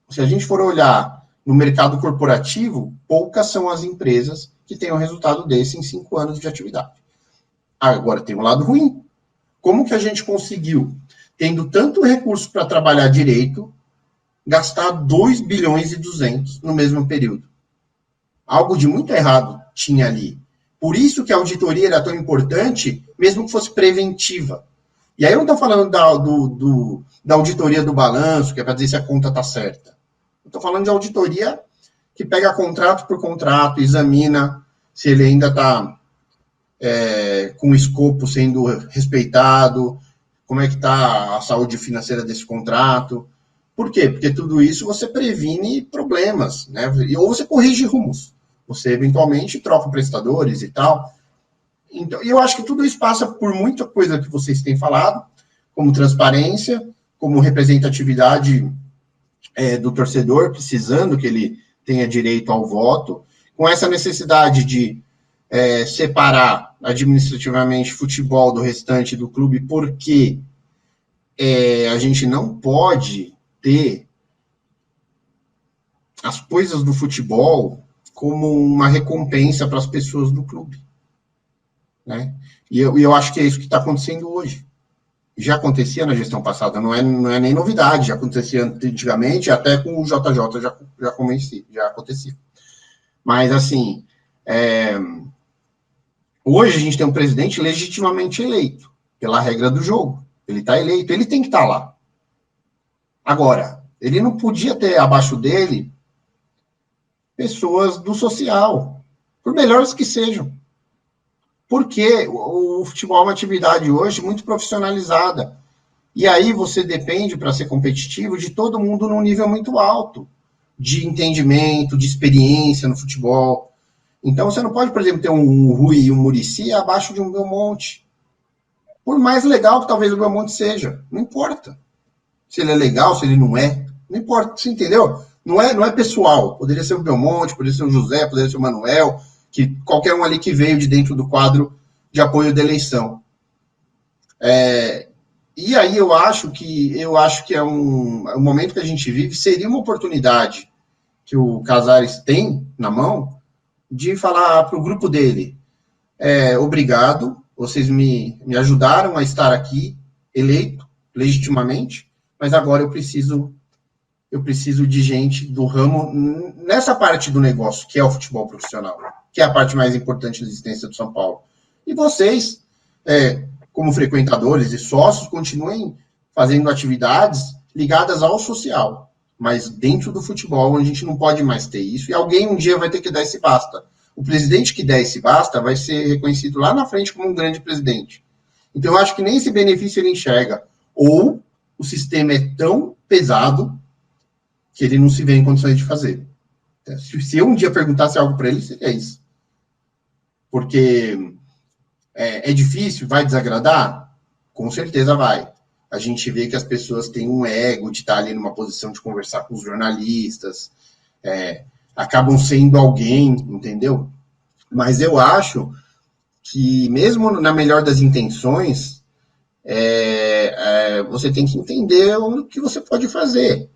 se a gente for olhar no mercado corporativo, poucas são as empresas que têm um resultado desse em 5 anos de atividade. Agora, tem um lado ruim. Como que a gente conseguiu, tendo tanto recurso para trabalhar direito, gastar 2 bilhões e 200 no mesmo período? Algo de muito errado tinha ali. Por isso que a auditoria era tão importante, mesmo que fosse preventiva. E aí eu não estou falando da auditoria do balanço, que é para dizer se a conta está certa. Eu estou falando de auditoria que pega contrato por contrato, examina se ele ainda está com o escopo sendo respeitado, como é que está a saúde financeira desse contrato. Por quê? Porque tudo isso você previne problemas, né? Ou você corrige rumos. Você eventualmente troca prestadores e tal. Então, eu acho que tudo isso passa por muita coisa que vocês têm falado, como transparência, como representatividade do torcedor, precisando que ele tenha direito ao voto, com essa necessidade de separar administrativamente futebol do restante do clube, porque a gente não pode ter as coisas do futebol como uma recompensa para as pessoas do clube, né? E eu acho que é isso que está acontecendo hoje. Já acontecia na gestão passada, não é nem novidade, já acontecia antigamente, até com o JJ já acontecia. Mas, assim, hoje a gente tem um presidente legitimamente eleito, pela regra do jogo. Ele está eleito, ele tem que estar lá. Agora, ele não podia ter abaixo dele pessoas do social, por melhores que sejam. Porque o futebol é uma atividade hoje muito profissionalizada. E aí você depende, para ser competitivo, de todo mundo num nível muito alto, de entendimento, de experiência no futebol. Então você não pode, por exemplo, ter um Rui e um Muricy abaixo de um Belmonte. Por mais legal que talvez o Belmonte seja, não importa. Se ele é legal, se ele não é, não importa, você entendeu? Não é pessoal, poderia ser o Belmonte, poderia ser o José, poderia ser o Manuel, que qualquer um ali que veio de dentro do quadro de apoio da eleição. E aí eu acho que é um momento que a gente vive, seria uma oportunidade que o Casares tem na mão de falar para o grupo dele, obrigado, vocês me ajudaram a estar aqui, eleito legitimamente, mas agora eu preciso de gente do ramo nessa parte do negócio, que é o futebol profissional, que é a parte mais importante da existência do São Paulo. E vocês, como frequentadores e sócios, continuem fazendo atividades ligadas ao social, mas dentro do futebol, a gente não pode mais ter isso, e alguém um dia vai ter que dar esse basta. O presidente que der esse basta vai ser reconhecido lá na frente como um grande presidente. Então, eu acho que nem esse benefício ele enxerga. Ou o sistema é tão pesado que ele não se vê em condições de fazer. Se eu um dia perguntasse algo para ele, seria isso. Porque é difícil, vai desagradar? Com certeza vai. A gente vê que as pessoas têm um ego de estar ali numa posição de conversar com os jornalistas, acabam sendo alguém, entendeu? Mas eu acho que, mesmo na melhor das intenções, você tem que entender o que você pode fazer,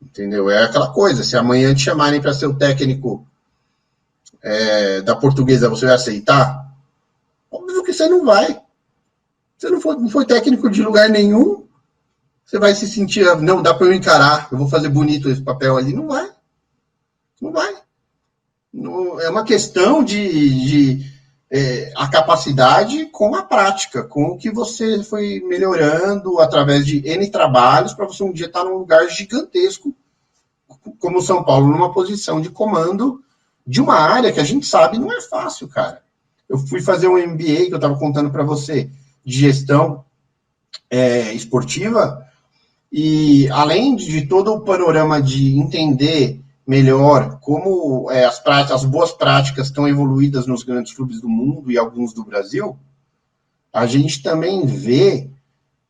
entendeu? É aquela coisa, se amanhã te chamarem para ser o técnico da Portuguesa, você vai aceitar? Óbvio que você não vai. Você não foi técnico de lugar nenhum, você vai se sentir, não, dá para eu encarar, eu vou fazer bonito esse papel ali. Não vai. Não vai. Não, é uma questão de a capacidade com a prática, com o que você foi melhorando através de N trabalhos para você um dia estar num lugar gigantesco, como o São Paulo, numa posição de comando de uma área que a gente sabe não é fácil, cara. Eu fui fazer um MBA, que eu estava contando para você, de gestão esportiva, e além de todo o panorama de entender melhor como as boas práticas estão evoluídas nos grandes clubes do mundo e alguns do Brasil, a gente também vê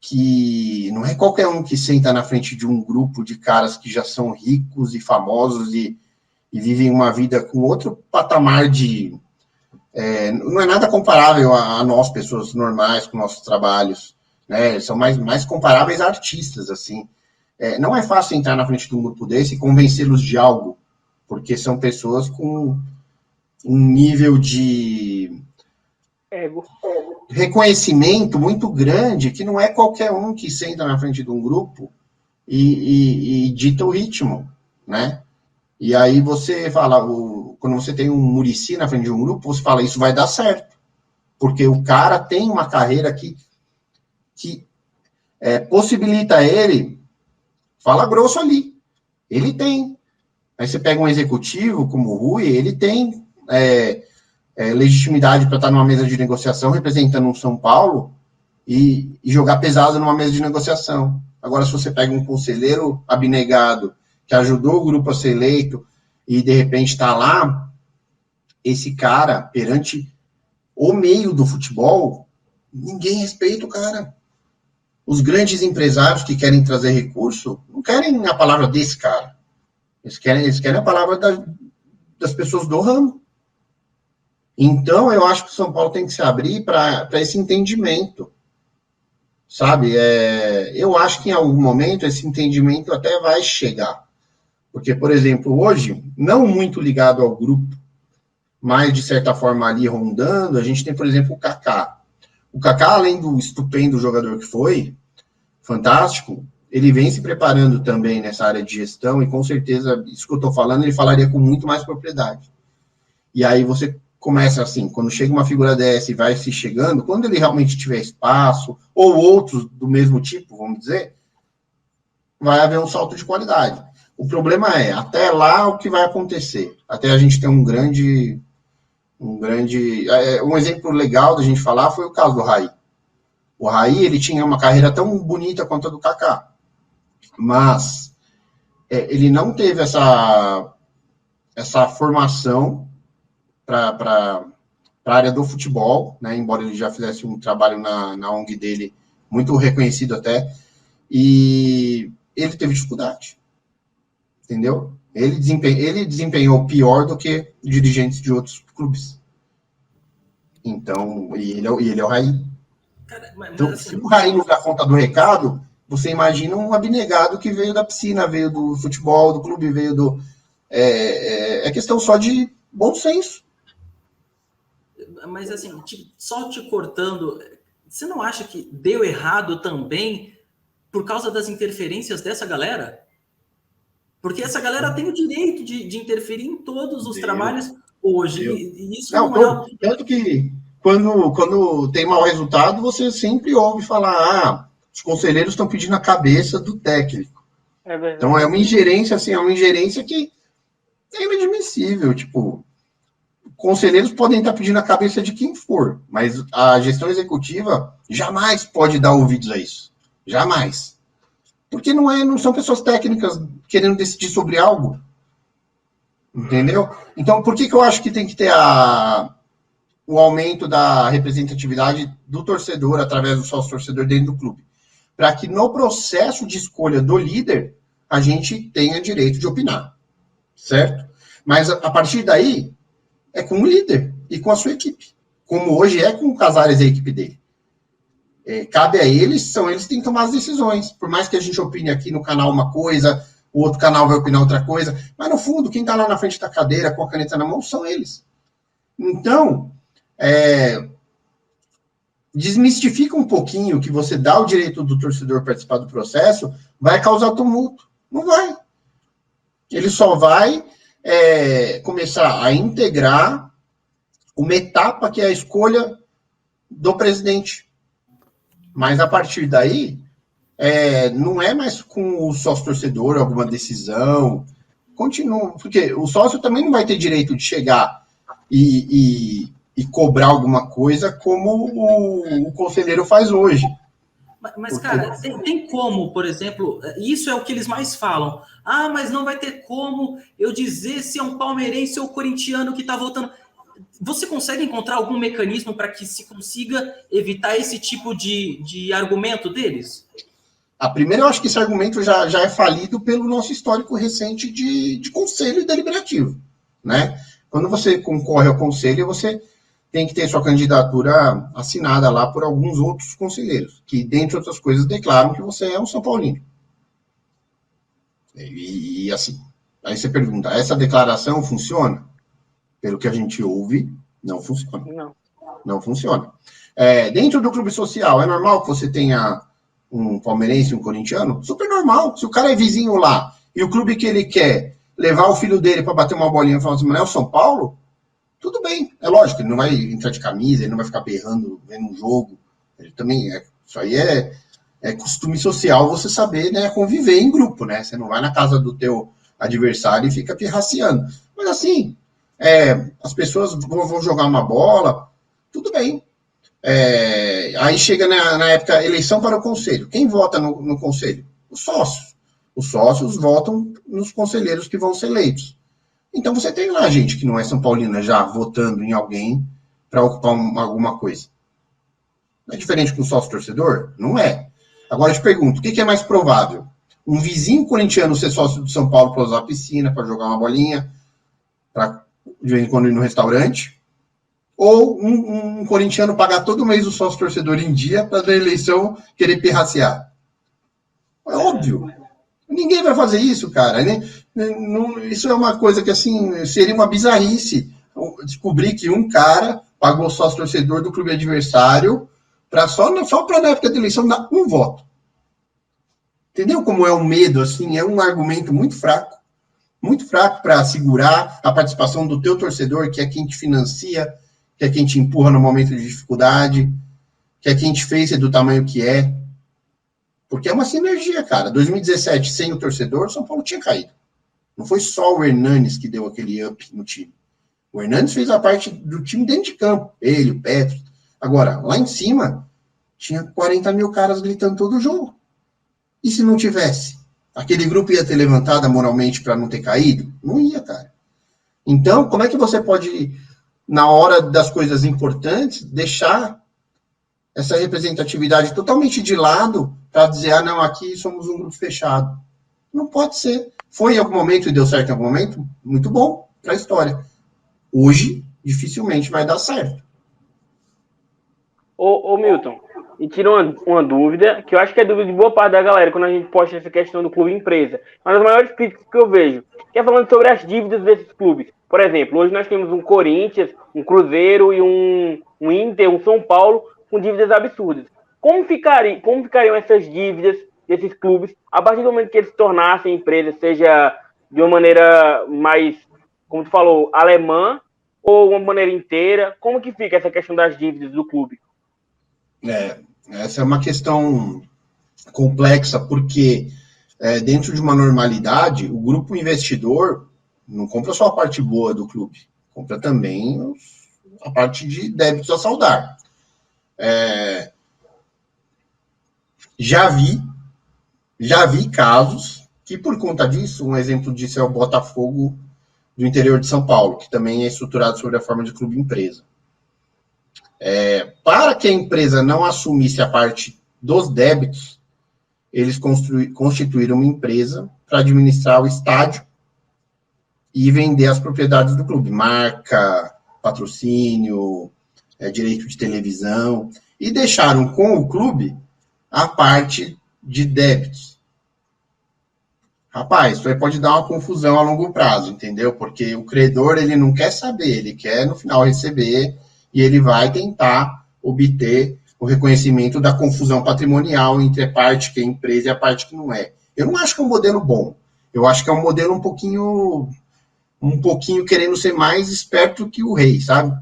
que não é qualquer um que senta na frente de um grupo de caras que já são ricos e famosos e vivem uma vida com outro patamar de... não é nada comparável a nós, pessoas normais, com nossos trabalhos, né? São mais comparáveis a artistas, assim. Não é fácil entrar na frente de um grupo desse e convencê-los de algo, porque são pessoas com um nível de reconhecimento muito grande, que não é qualquer um que senta na frente de um grupo e dita o ritmo, né? E aí você fala, quando você tem um Muricy na frente de um grupo, você fala, isso vai dar certo, porque o cara tem uma carreira que possibilita ele, fala grosso ali, ele tem. Aí você pega um executivo como o Rui, ele tem legitimidade para estar numa mesa de negociação representando um São Paulo e jogar pesado numa mesa de negociação. Agora, se você pega um conselheiro abnegado que ajudou o grupo a ser eleito e, de repente, está lá, esse cara, perante o meio do futebol, ninguém respeita o cara. Os grandes empresários que querem trazer recurso não querem a palavra desse cara. Eles querem a palavra das pessoas do ramo. Então, eu acho que o São Paulo tem que se abrir para esse entendimento. Sabe? Eu acho que em algum momento esse entendimento até vai chegar. Porque, por exemplo, hoje, não muito ligado ao grupo, mas de certa forma ali rondando, a gente tem, por exemplo, o Kaká. O Kaká, além do estupendo jogador que foi, fantástico, ele vem se preparando também nessa área de gestão, e com certeza, isso que eu estou falando, ele falaria com muito mais propriedade. E aí você começa assim, quando chega uma figura dessa e vai se chegando, quando ele realmente tiver espaço, ou outros do mesmo tipo, vamos dizer, vai haver um salto de qualidade. O problema até lá, o que vai acontecer? Até a gente ter um exemplo legal da gente falar foi o caso do Raí. O Raí, ele tinha uma carreira tão bonita quanto a do Kaká, mas ele não teve essa formação para a área do futebol, né, embora ele já fizesse um trabalho na ONG dele, muito reconhecido até, e ele teve dificuldade, entendeu? Ele desempenhou pior do que dirigentes de outros clubes. Então, e ele é o Raí. Cara, então, assim, se o Raí não dá conta do recado, você imagina um abnegado que veio da piscina, veio do futebol, do clube, veio do... É questão só de bom senso. Mas, assim, só te cortando, você não acha que deu errado também por causa das interferências dessa galera? Porque essa galera tem o direito de interferir em todos os trabalhos hoje. E isso não é... Tanto que quando tem mau resultado, você sempre ouve falar, os conselheiros estão pedindo a cabeça do técnico. Então é uma ingerência, assim, que é inadmissível. Tipo, conselheiros podem estar pedindo a cabeça de quem for, mas a gestão executiva jamais pode dar ouvidos a isso. Jamais. Porque não são pessoas técnicas querendo decidir sobre algo. Entendeu? Então, por que eu acho que tem que ter o aumento da representatividade do torcedor através do sócio-torcedor dentro do clube? Para que no processo de escolha do líder, a gente tenha direito de opinar. certo? Mas a partir daí, é com o líder e com a sua equipe. Como hoje é com o Casares e a equipe dele. Cabe a eles, são eles que têm que tomar as decisões. Por mais que a gente opine aqui no canal uma coisa, o outro canal vai opinar outra coisa, mas no fundo, quem está lá na frente da cadeira com a caneta na mão são eles. Então, desmistifica um pouquinho que você dá o direito do torcedor participar do processo, vai causar tumulto. Não vai. Ele só vai começar a integrar uma etapa que é a escolha do presidente. Mas a partir daí, não é mais com o sócio-torcedor alguma decisão. Continua, porque o sócio também não vai ter direito de chegar e cobrar alguma coisa como o conselheiro faz hoje. Mas cara, tem como, por exemplo, isso é o que eles mais falam. Ah, mas não vai ter como eu dizer se é um palmeirense ou corintiano que está votando. Você consegue encontrar algum mecanismo para que se consiga evitar esse tipo de argumento deles? Primeiro, eu acho que esse argumento já é falido pelo nosso histórico recente de conselho deliberativo, né? Quando você concorre ao conselho, você tem que ter sua candidatura assinada lá por alguns outros conselheiros, que, dentre outras coisas, declaram que você é um São Paulino. E assim, aí você pergunta, essa declaração funciona? Pelo que a gente ouve, não funciona. Não funciona. Dentro do clube social, é normal que você tenha um palmeirense e um corintiano? Super normal. Se o cara é vizinho lá e o clube que ele quer levar o filho dele para bater uma bolinha e falar assim, mas é o São Paulo? Tudo bem. É lógico, ele não vai entrar de camisa, ele não vai ficar berrando vendo um jogo. Ele também isso aí é costume social você saber, né, conviver em grupo, né? Você não vai na casa do teu adversário e fica pirraciando. Mas assim, as pessoas vão jogar uma bola, tudo bem. Aí chega na época, eleição para o conselho. Quem vota no conselho? Os sócios. Os sócios votam nos conselheiros que vão ser eleitos. Então você tem lá gente que não é São Paulina já votando em alguém para ocupar alguma coisa. Não é diferente com o sócio-torcedor? Não é. Agora eu te pergunto, o que é mais provável? Um vizinho corintiano ser sócio do São Paulo para usar a piscina, para jogar uma bolinha, para de vez em quando ir no restaurante? Ou um corintiano pagar todo mês o sócio-torcedor em dia para na eleição querer pirraciar? É óbvio. Ninguém vai fazer isso, cara. Isso é uma coisa que, assim, seria uma bizarrice. Descobrir que um cara pagou o sócio-torcedor do clube adversário só para, na época da eleição, dar um voto. Entendeu como é o medo, assim? É um argumento muito fraco para segurar a participação do teu torcedor, que é quem te financia, que é quem te empurra no momento de dificuldade, que é quem te fez ser do tamanho que é. Porque é uma sinergia, cara. 2017, sem o torcedor, o São Paulo tinha caído. Não foi só o Hernanes que deu aquele up no time. O Hernanes fez a parte do time dentro de campo. Ele, o Petro. Agora, lá em cima, tinha 40 mil caras gritando todo o jogo. E se não tivesse? Aquele grupo ia ter levantado moralmente para não ter caído? Não ia, cara. Então, como é que você pode, na hora das coisas importantes, deixar essa representatividade totalmente de lado para dizer, não, aqui somos um grupo fechado? Não pode ser. Foi em algum momento e deu certo em algum momento? Muito bom para a história. Hoje, dificilmente vai dar certo. Ô Milton, e tira uma dúvida, que eu acho que é dúvida de boa parte da galera, quando a gente posta essa questão do clube empresa. Uma das maiores críticas que eu vejo, que é falando sobre as dívidas desses clubes. Por exemplo, hoje nós temos um Corinthians, um Cruzeiro e um Inter, um São Paulo, com dívidas absurdas. Como ficariam essas dívidas desses clubes a partir do momento que eles se tornassem empresas, seja de uma maneira mais, como tu falou, alemã, ou uma maneira inteira? Como que fica essa questão das dívidas do clube? Essa é uma questão complexa, porque dentro de uma normalidade, o grupo investidor não compra só a parte boa do clube, compra também a parte de débitos a saldar. Já vi casos que, por conta disso, um exemplo disso é o Botafogo do interior de São Paulo, que também é estruturado sobre a forma de clube-empresa. Para que a empresa não assumisse a parte dos débitos, eles constituíram uma empresa para administrar o estádio e vender as propriedades do clube, marca, patrocínio, direito de televisão, e deixaram com o clube a parte de débitos. Rapaz, isso aí pode dar uma confusão a longo prazo, entendeu? Porque o credor, ele não quer saber, ele quer no final receber e ele vai tentar obter o reconhecimento da confusão patrimonial entre a parte que é empresa e a parte que não é. Eu não acho que é um modelo bom. Eu acho que é um modelo um pouquinho querendo ser mais esperto que o rei, sabe?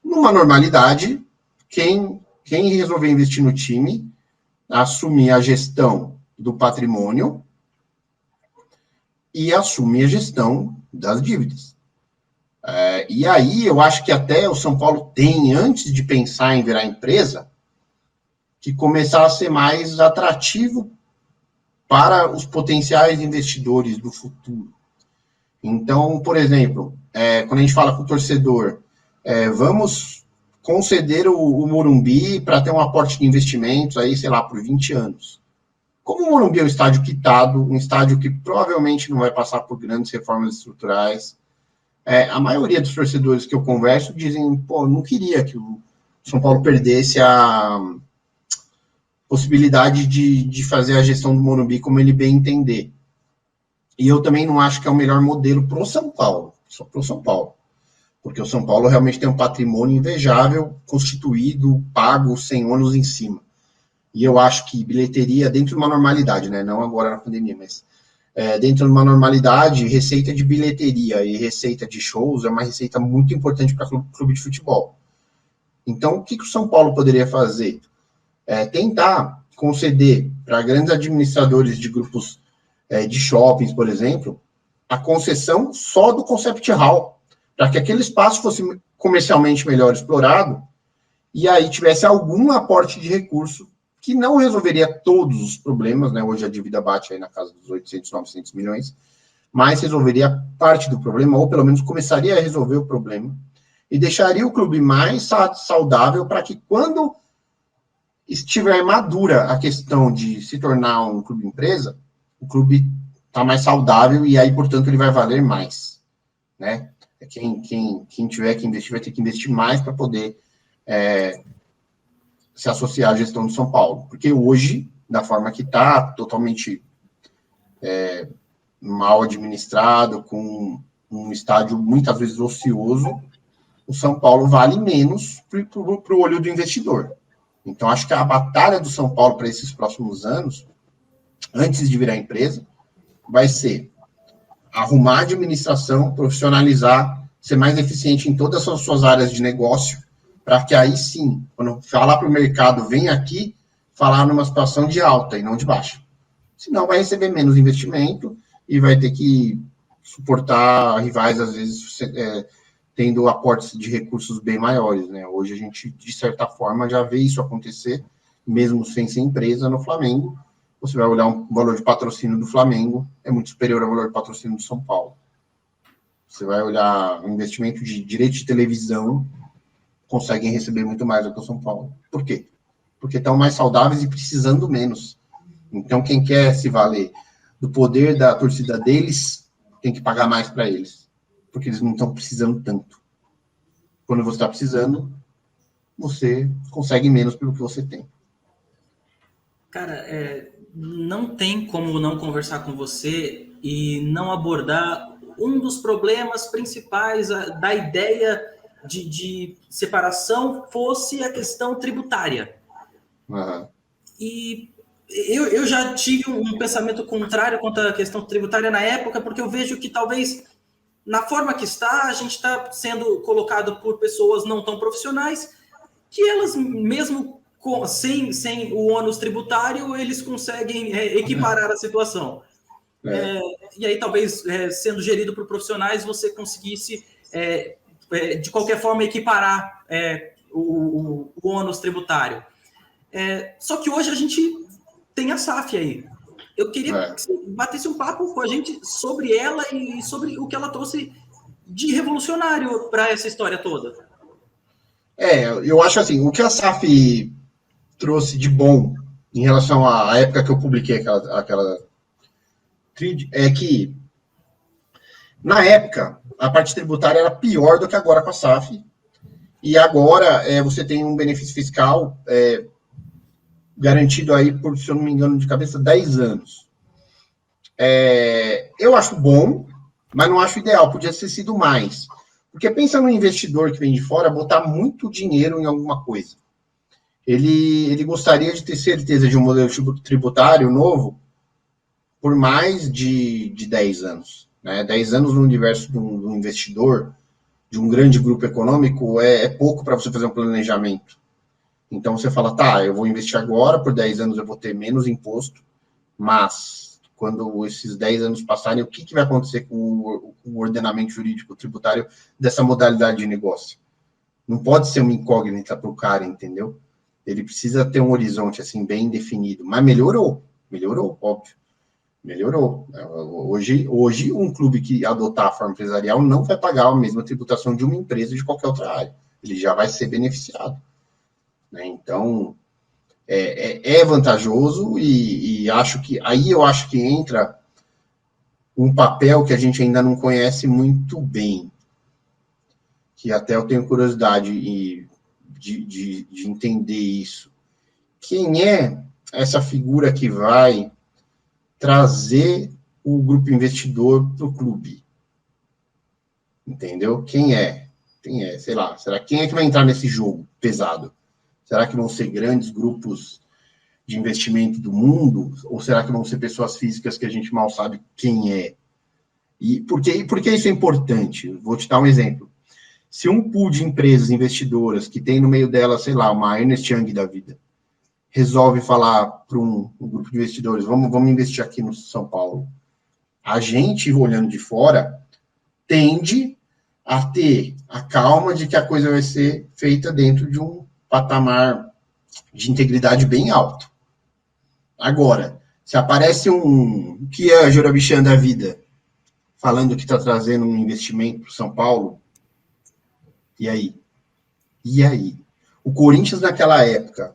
Numa normalidade, quem resolver investir no time, assumir a gestão do patrimônio e assumir a gestão das dívidas. E aí eu acho que até o São Paulo tem, antes de pensar em virar empresa, que começar a ser mais atrativo para os potenciais investidores do futuro. Então, por exemplo, quando a gente fala com o torcedor, vamos conceder o Morumbi para ter um aporte de investimentos aí, sei lá, por 20 anos. Como o Morumbi é um estádio quitado, um estádio que provavelmente não vai passar por grandes reformas estruturais, a maioria dos torcedores que eu converso dizem, pô, não queria que o São Paulo perdesse a possibilidade de fazer a gestão do Morumbi como ele bem entender. E eu também não acho que é o melhor modelo para o São Paulo, só para o São Paulo. Porque o São Paulo realmente tem um patrimônio invejável, constituído, pago, sem ônus em cima. E eu acho que bilheteria, dentro de uma normalidade, né? Não agora na pandemia, mas dentro de uma normalidade, receita de bilheteria e receita de shows é uma receita muito importante para clube de futebol. Então, o que o São Paulo poderia fazer? Tentar conceder para grandes administradores de grupos de shoppings, por exemplo, a concessão só do concept hall, para que aquele espaço fosse comercialmente melhor explorado e aí tivesse algum aporte de recurso que não resolveria todos os problemas, né? Hoje a dívida bate aí na casa dos 800, 900 milhões, mas resolveria parte do problema, ou pelo menos começaria a resolver o problema, e deixaria o clube mais saudável para que quando estiver madura a questão de se tornar um clube empresa, o clube está mais saudável e aí, portanto, ele vai valer mais, né? Quem tiver que investir vai ter que investir mais para poder se associar à gestão do São Paulo. Porque hoje, da forma que está, totalmente mal administrado, com um estádio muitas vezes ocioso, o São Paulo vale menos para o olho do investidor. Então, acho que a batalha do São Paulo para esses próximos anos, antes de virar empresa, vai ser arrumar a administração, profissionalizar, ser mais eficiente em todas as suas áreas de negócio, para que aí sim, quando falar para o mercado, vem aqui, falar numa situação de alta e não de baixa. Senão vai receber menos investimento e vai ter que suportar rivais, às vezes, tendo aportes de recursos bem maiores, né? Hoje a gente, de certa forma, já vê isso acontecer, mesmo sem ser empresa, no Flamengo. Você vai olhar o valor de patrocínio do Flamengo, é muito superior ao valor de patrocínio do São Paulo. Você vai olhar o investimento de direito de televisão, conseguem receber muito mais do que o São Paulo. Por quê? Porque estão mais saudáveis e precisando menos. Então, quem quer se valer do poder da torcida deles, tem que pagar mais para eles. Porque eles não estão precisando tanto. Quando você está precisando, você consegue menos pelo que você tem. Cara, não tem como não conversar com você e não abordar um dos problemas principais da ideia de separação fosse a questão tributária. Uhum. E eu já tive um pensamento contrário quanto à questão tributária na época, porque eu vejo que talvez, na forma que está, a gente está sendo colocado por pessoas não tão profissionais, que elas, mesmo sem o ônus tributário, eles conseguem equiparar a situação. E aí, talvez, sendo gerido por profissionais, você conseguisse, de qualquer forma, equiparar o ônus tributário. Só que hoje a gente tem a SAF aí. Eu queria que você batesse um papo com a gente sobre ela e sobre o que ela trouxe de revolucionário para essa história toda. Eu acho assim, o que a SAF trouxe de bom em relação à época que eu publiquei aquela tríade, é que Na época, a parte tributária era pior do que agora com a SAF, e agora você tem um benefício fiscal garantido aí por, se eu não me engano, de cabeça, 10 anos. Eu acho bom, mas não acho ideal, podia ter sido mais. Porque pensa no investidor que vem de fora botar muito dinheiro em alguma coisa. Ele gostaria de ter certeza de um modelo tributário novo por mais de 10 anos. Né? 10 anos no universo do investidor, de um grande grupo econômico, é pouco para você fazer um planejamento. Então você fala, tá, eu vou investir agora, por 10 anos eu vou ter menos imposto, mas quando esses 10 anos passarem, o que vai acontecer com o ordenamento jurídico tributário dessa modalidade de negócio? Não pode ser uma incógnita para o cara, entendeu? Ele precisa ter um horizonte assim bem definido, mas melhorou, óbvio. Melhorou. Hoje, um clube que adotar a forma empresarial não vai pagar a mesma tributação de uma empresa de qualquer outra área. Ele já vai ser beneficiado. Né? Então, é vantajoso e acho que aí eu acho que entra um papel que a gente ainda não conhece muito bem, que até eu tenho curiosidade de entender isso. Quem é essa figura que vai trazer o grupo investidor para o clube? Entendeu? Quem é? Sei lá, quem é que vai entrar nesse jogo pesado? Será que vão ser grandes grupos de investimento do mundo? Ou será que vão ser pessoas físicas que a gente mal sabe quem é? E por que isso é importante? Vou te dar um exemplo. Se um pool de empresas investidoras que tem no meio dela, sei lá, uma Ernst Young da vida, resolve falar para um grupo de investidores, vamos investir aqui no São Paulo. A gente, olhando de fora, tende a ter a calma de que a coisa vai ser feita dentro de um patamar de integridade bem alto. Agora, se aparece um que é a Jurabichã da vida, falando que está trazendo um investimento para São Paulo, e aí? O Corinthians, naquela época,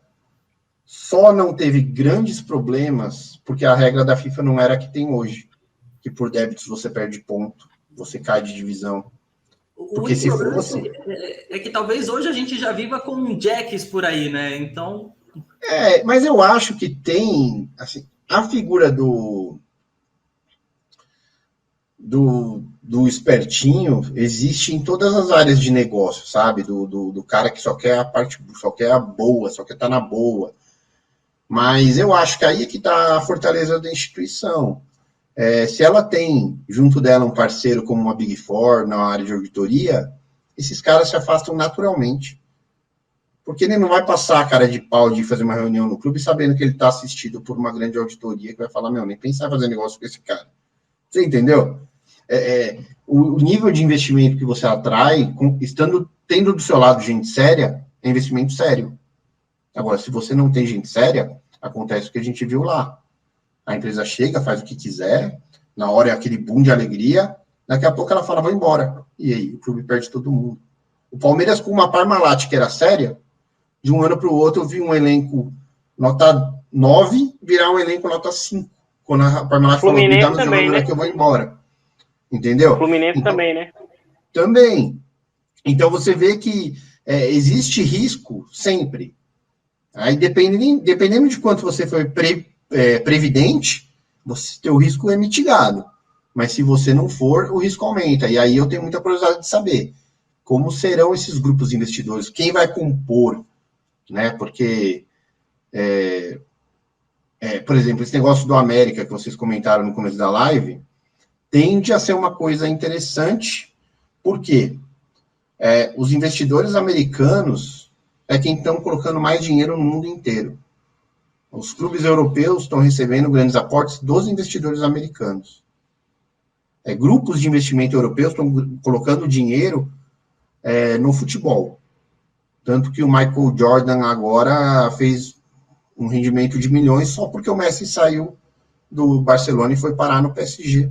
só não teve grandes problemas porque a regra da FIFA não era a que tem hoje, que por débitos você perde ponto, você cai de divisão. Porque se fosse... É que talvez hoje a gente já viva com jacks por aí, né? Então... mas eu acho que tem, assim, a figura do espertinho existe em todas as áreas de negócio, sabe? Do cara que só quer a parte, só quer a boa, só quer estar na boa. Mas eu acho que aí é que está a fortaleza da instituição. Se ela tem junto dela um parceiro como uma Big Four na área de auditoria, esses caras se afastam naturalmente. Porque ele não vai passar a cara de pau de fazer uma reunião no clube sabendo que ele está assistido por uma grande auditoria que vai falar, nem pensar em fazer negócio com esse cara. Você entendeu? O nível de investimento que você atrai, tendo do seu lado gente séria, é investimento sério. Agora, se você não tem gente séria, acontece o que a gente viu lá. A empresa chega, faz o que quiser, na hora é aquele boom de alegria, daqui a pouco ela fala, vou embora. E aí, o clube perde todo mundo. O Palmeiras, com uma Parmalat que era séria, de um ano para o outro, eu vi um elenco nota 9 virar um elenco nota 5. Quando a Parmalat falou, me dá no jogador, né? Que eu vou embora. Entendeu? Fluminense então, também, né? Também. Então, você vê que existe risco sempre. Aí, dependendo de quanto você foi previdente, teu risco é mitigado. Mas se você não for, o risco aumenta. E aí eu tenho muita curiosidade de saber como serão esses grupos de investidores, quem vai compor, né? Porque, por exemplo, esse negócio do América que vocês comentaram no começo da live, tende a ser uma coisa interessante, porque os investidores americanos quem estão colocando mais dinheiro no mundo inteiro. Os clubes europeus estão recebendo grandes aportes dos investidores americanos. Grupos de investimento europeus estão colocando dinheiro no futebol. Tanto que o Michael Jordan agora fez um rendimento de milhões só porque o Messi saiu do Barcelona e foi parar no PSG.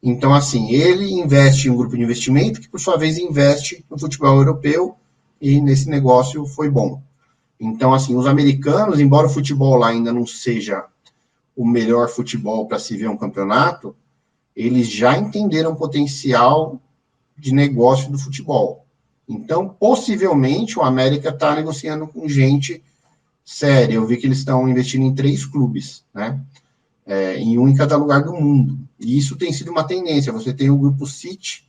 Então, assim, ele investe em um grupo de investimento que, por sua vez, investe no futebol europeu e nesse negócio foi bom. Então, assim, os americanos, embora o futebol lá ainda não seja o melhor futebol para se ver um campeonato, eles já entenderam o potencial de negócio do futebol. Então, possivelmente, o América está negociando com gente séria. Eu vi que eles estão investindo em 3 clubes, né? Em um em cada lugar do mundo. E isso tem sido uma tendência. Você tem o grupo City,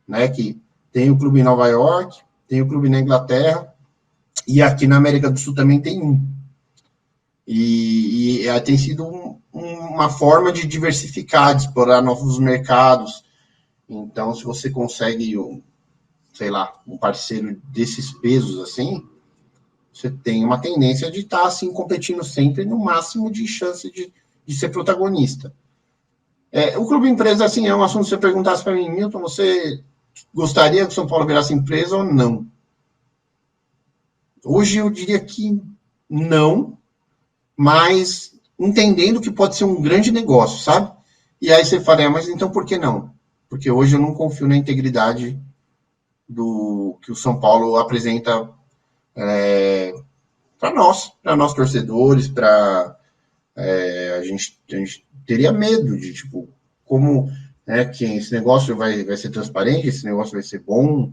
né, que tem o clube em Nova York, tem o clube na Inglaterra, e aqui na América do Sul também tem um. E tem sido uma forma de diversificar, de explorar novos mercados. Então, se você consegue, sei lá, um parceiro desses pesos assim, você tem uma tendência de estar assim, competindo sempre no máximo de chance de ser protagonista. O clube empresa, assim, é um assunto que você perguntasse para mim, Milton, você gostaria que o São Paulo virasse empresa ou não? Hoje eu diria que não, mas entendendo que pode ser um grande negócio, sabe? E aí você fala, mas então por que não? Porque hoje eu não confio na integridade do que o São Paulo apresenta para nós torcedores, a gente teria medo de, tipo, como que esse negócio vai ser transparente, esse negócio vai ser bom,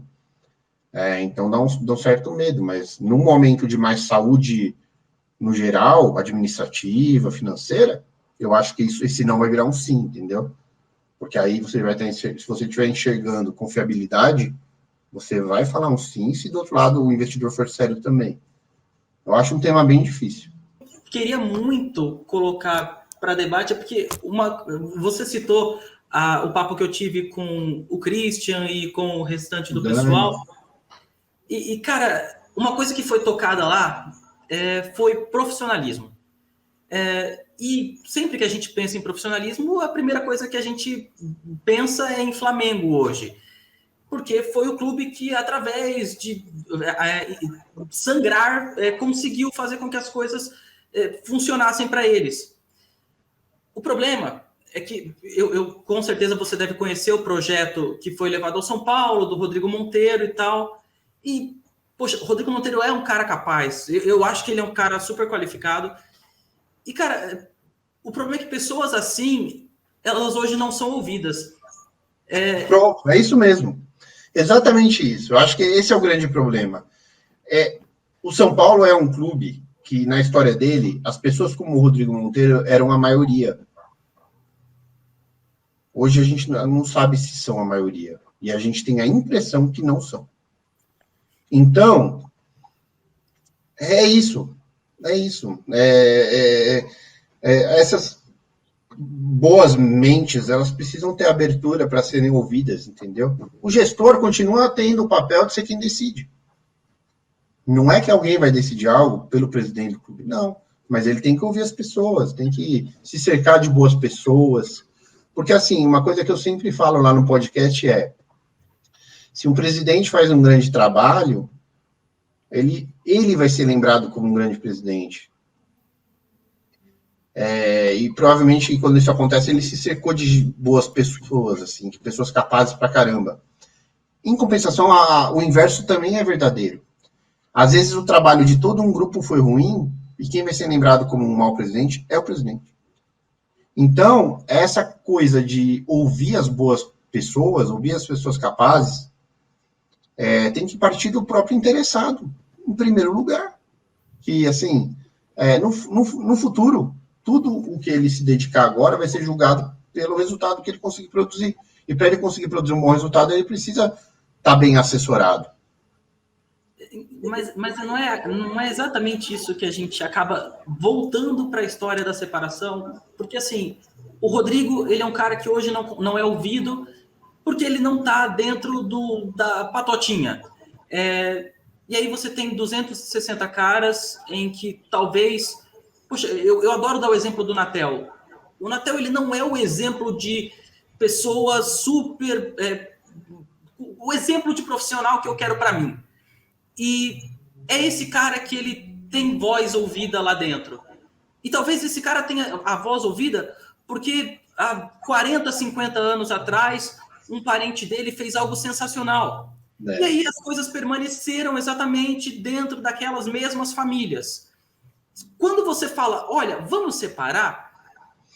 então dá um certo medo, mas num momento de mais saúde no geral, administrativa, financeira, eu acho que esse não vai virar um sim, entendeu? Porque aí você vai ter, se você estiver enxergando confiabilidade, você vai falar um sim, se do outro lado o investidor for sério também. Eu acho um tema bem difícil. Queria muito colocar para debate, porque você citou o papo que eu tive com o Christian e com o restante do pessoal. E, cara, uma coisa que foi tocada lá foi profissionalismo. E sempre que a gente pensa em profissionalismo, a primeira coisa que a gente pensa é em Flamengo hoje. Porque foi o clube que, através de sangrar, conseguiu fazer com que as coisas funcionassem para eles. O problema é que, com certeza você deve conhecer o projeto que foi levado ao São Paulo, do Rodrigo Monteiro e tal. E, poxa, o Rodrigo Monteiro é um cara capaz. Eu acho que ele é um cara super qualificado. E, cara, o problema é que pessoas assim, elas hoje não são ouvidas. Pronto, é isso mesmo. Exatamente isso. Eu acho que esse é o grande problema. O São Paulo é um clube que, na história dele, as pessoas como o Rodrigo Monteiro eram a maioria. Hoje a gente não sabe se são a maioria. E a gente tem a impressão que não são. Então, é isso. Essas boas mentes, elas precisam ter abertura para serem ouvidas, entendeu? O gestor continua tendo o papel de ser quem decide. Não é que alguém vai decidir algo pelo presidente do clube, não. Mas ele tem que ouvir as pessoas, tem que se cercar de boas pessoas. Porque, assim, uma coisa que eu sempre falo lá no podcast se um presidente faz um grande trabalho, ele vai ser lembrado como um grande presidente. E provavelmente, quando isso acontece, ele se cercou de boas pessoas, assim, de pessoas capazes pra caramba. Em compensação, o inverso também é verdadeiro. Às vezes o trabalho de todo um grupo foi ruim, e quem vai ser lembrado como um mau presidente é o presidente. Então, essa coisa de ouvir as boas pessoas, ouvir as pessoas capazes, tem que partir do próprio interessado, em primeiro lugar. Que, assim, no futuro, tudo o que ele se dedicar agora vai ser julgado pelo resultado que ele conseguir produzir. E para ele conseguir produzir um bom resultado, ele precisa estar bem assessorado. Mas não é exatamente isso que a gente acaba voltando para a história da separação, porque, assim, o Rodrigo, ele é um cara que hoje não é ouvido porque ele não está dentro da patotinha. E aí você tem 260 caras em que talvez... Poxa, eu adoro dar o exemplo do Natel. O Natel, ele não é o exemplo de pessoas super... o exemplo de profissional que eu quero para mim. E é esse cara que ele tem voz ouvida lá dentro. E talvez esse cara tenha a voz ouvida porque há 40, 50 anos atrás, um parente dele fez algo sensacional. E aí as coisas permaneceram exatamente dentro daquelas mesmas famílias. Quando você fala, olha, vamos separar,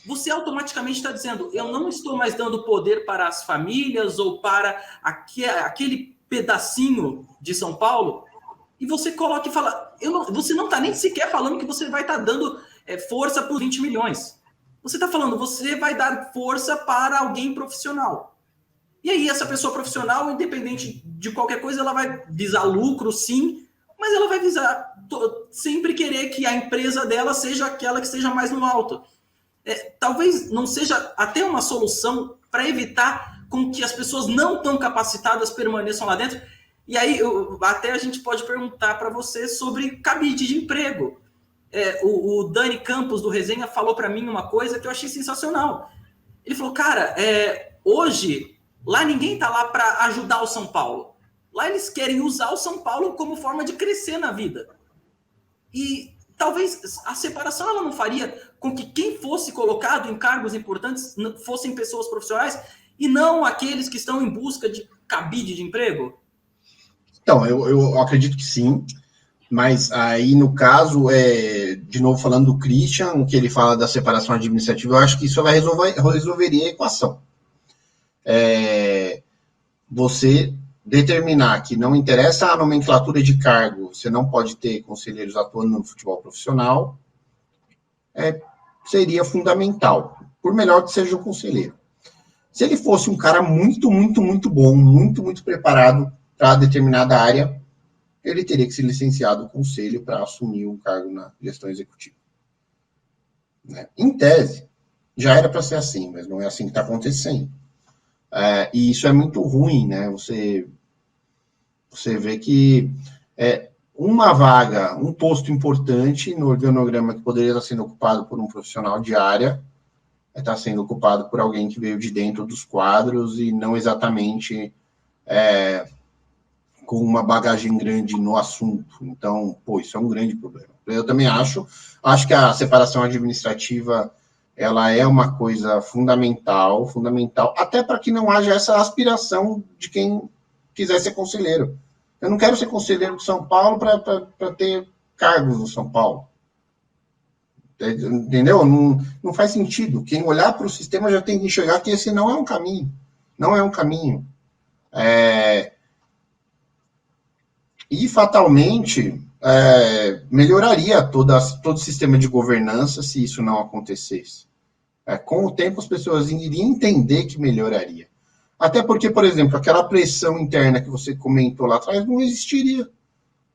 você automaticamente está dizendo, eu não estou mais dando poder para as famílias ou para aquele pedacinho de São Paulo, e você coloca e fala, você não está nem sequer falando que você vai estar dando força por 20 milhões. Você está falando, você vai dar força para alguém profissional. E aí, essa pessoa profissional, independente de qualquer coisa, ela vai visar lucro, sim, mas ela vai visar sempre querer que a empresa dela seja aquela que esteja mais no alto. Talvez não seja até uma solução para evitar com que as pessoas não tão capacitadas permaneçam lá dentro. E aí, até a gente pode perguntar para você sobre cabide de emprego. O Dani Campos, do Resenha, falou para mim uma coisa que eu achei sensacional. Ele falou, cara, hoje, lá ninguém está lá para ajudar o São Paulo. Lá eles querem usar o São Paulo como forma de crescer na vida. E talvez a separação ela não faria com que quem fosse colocado em cargos importantes fossem pessoas profissionais e não aqueles que estão em busca de cabide de emprego? Então, eu acredito que sim, mas aí, no caso, de novo falando do Christian, o que ele fala da separação administrativa, eu acho que isso resolveria a equação. Você determinar que não interessa a nomenclatura de cargo, você não pode ter conselheiros atuando no futebol profissional, seria fundamental, por melhor que seja o conselheiro. Se ele fosse um cara muito, muito, muito bom, muito, muito preparado para determinada área, ele teria que ser licenciado do conselho para assumir um cargo na gestão executiva. Né? Em tese, já era para ser assim, mas não é assim que está acontecendo. E isso é muito ruim, né? Você vê que uma vaga, um posto importante no organograma que poderia estar sendo ocupado por um profissional de área, está sendo ocupado por alguém que veio de dentro dos quadros e não exatamente com uma bagagem grande no assunto. Então, isso é um grande problema. Eu também acho que a separação administrativa ela é uma coisa fundamental, até para que não haja essa aspiração de quem quiser ser conselheiro. Eu não quero ser conselheiro de São Paulo para ter cargos no São Paulo. Entendeu? Não faz sentido. Quem olhar para o sistema já tem que enxergar que esse não é um caminho. Não é um caminho. E, fatalmente, melhoraria todo o sistema de governança se isso não acontecesse. Com o tempo, as pessoas iriam entender que melhoraria. Até porque, por exemplo, aquela pressão interna que você comentou lá atrás não existiria.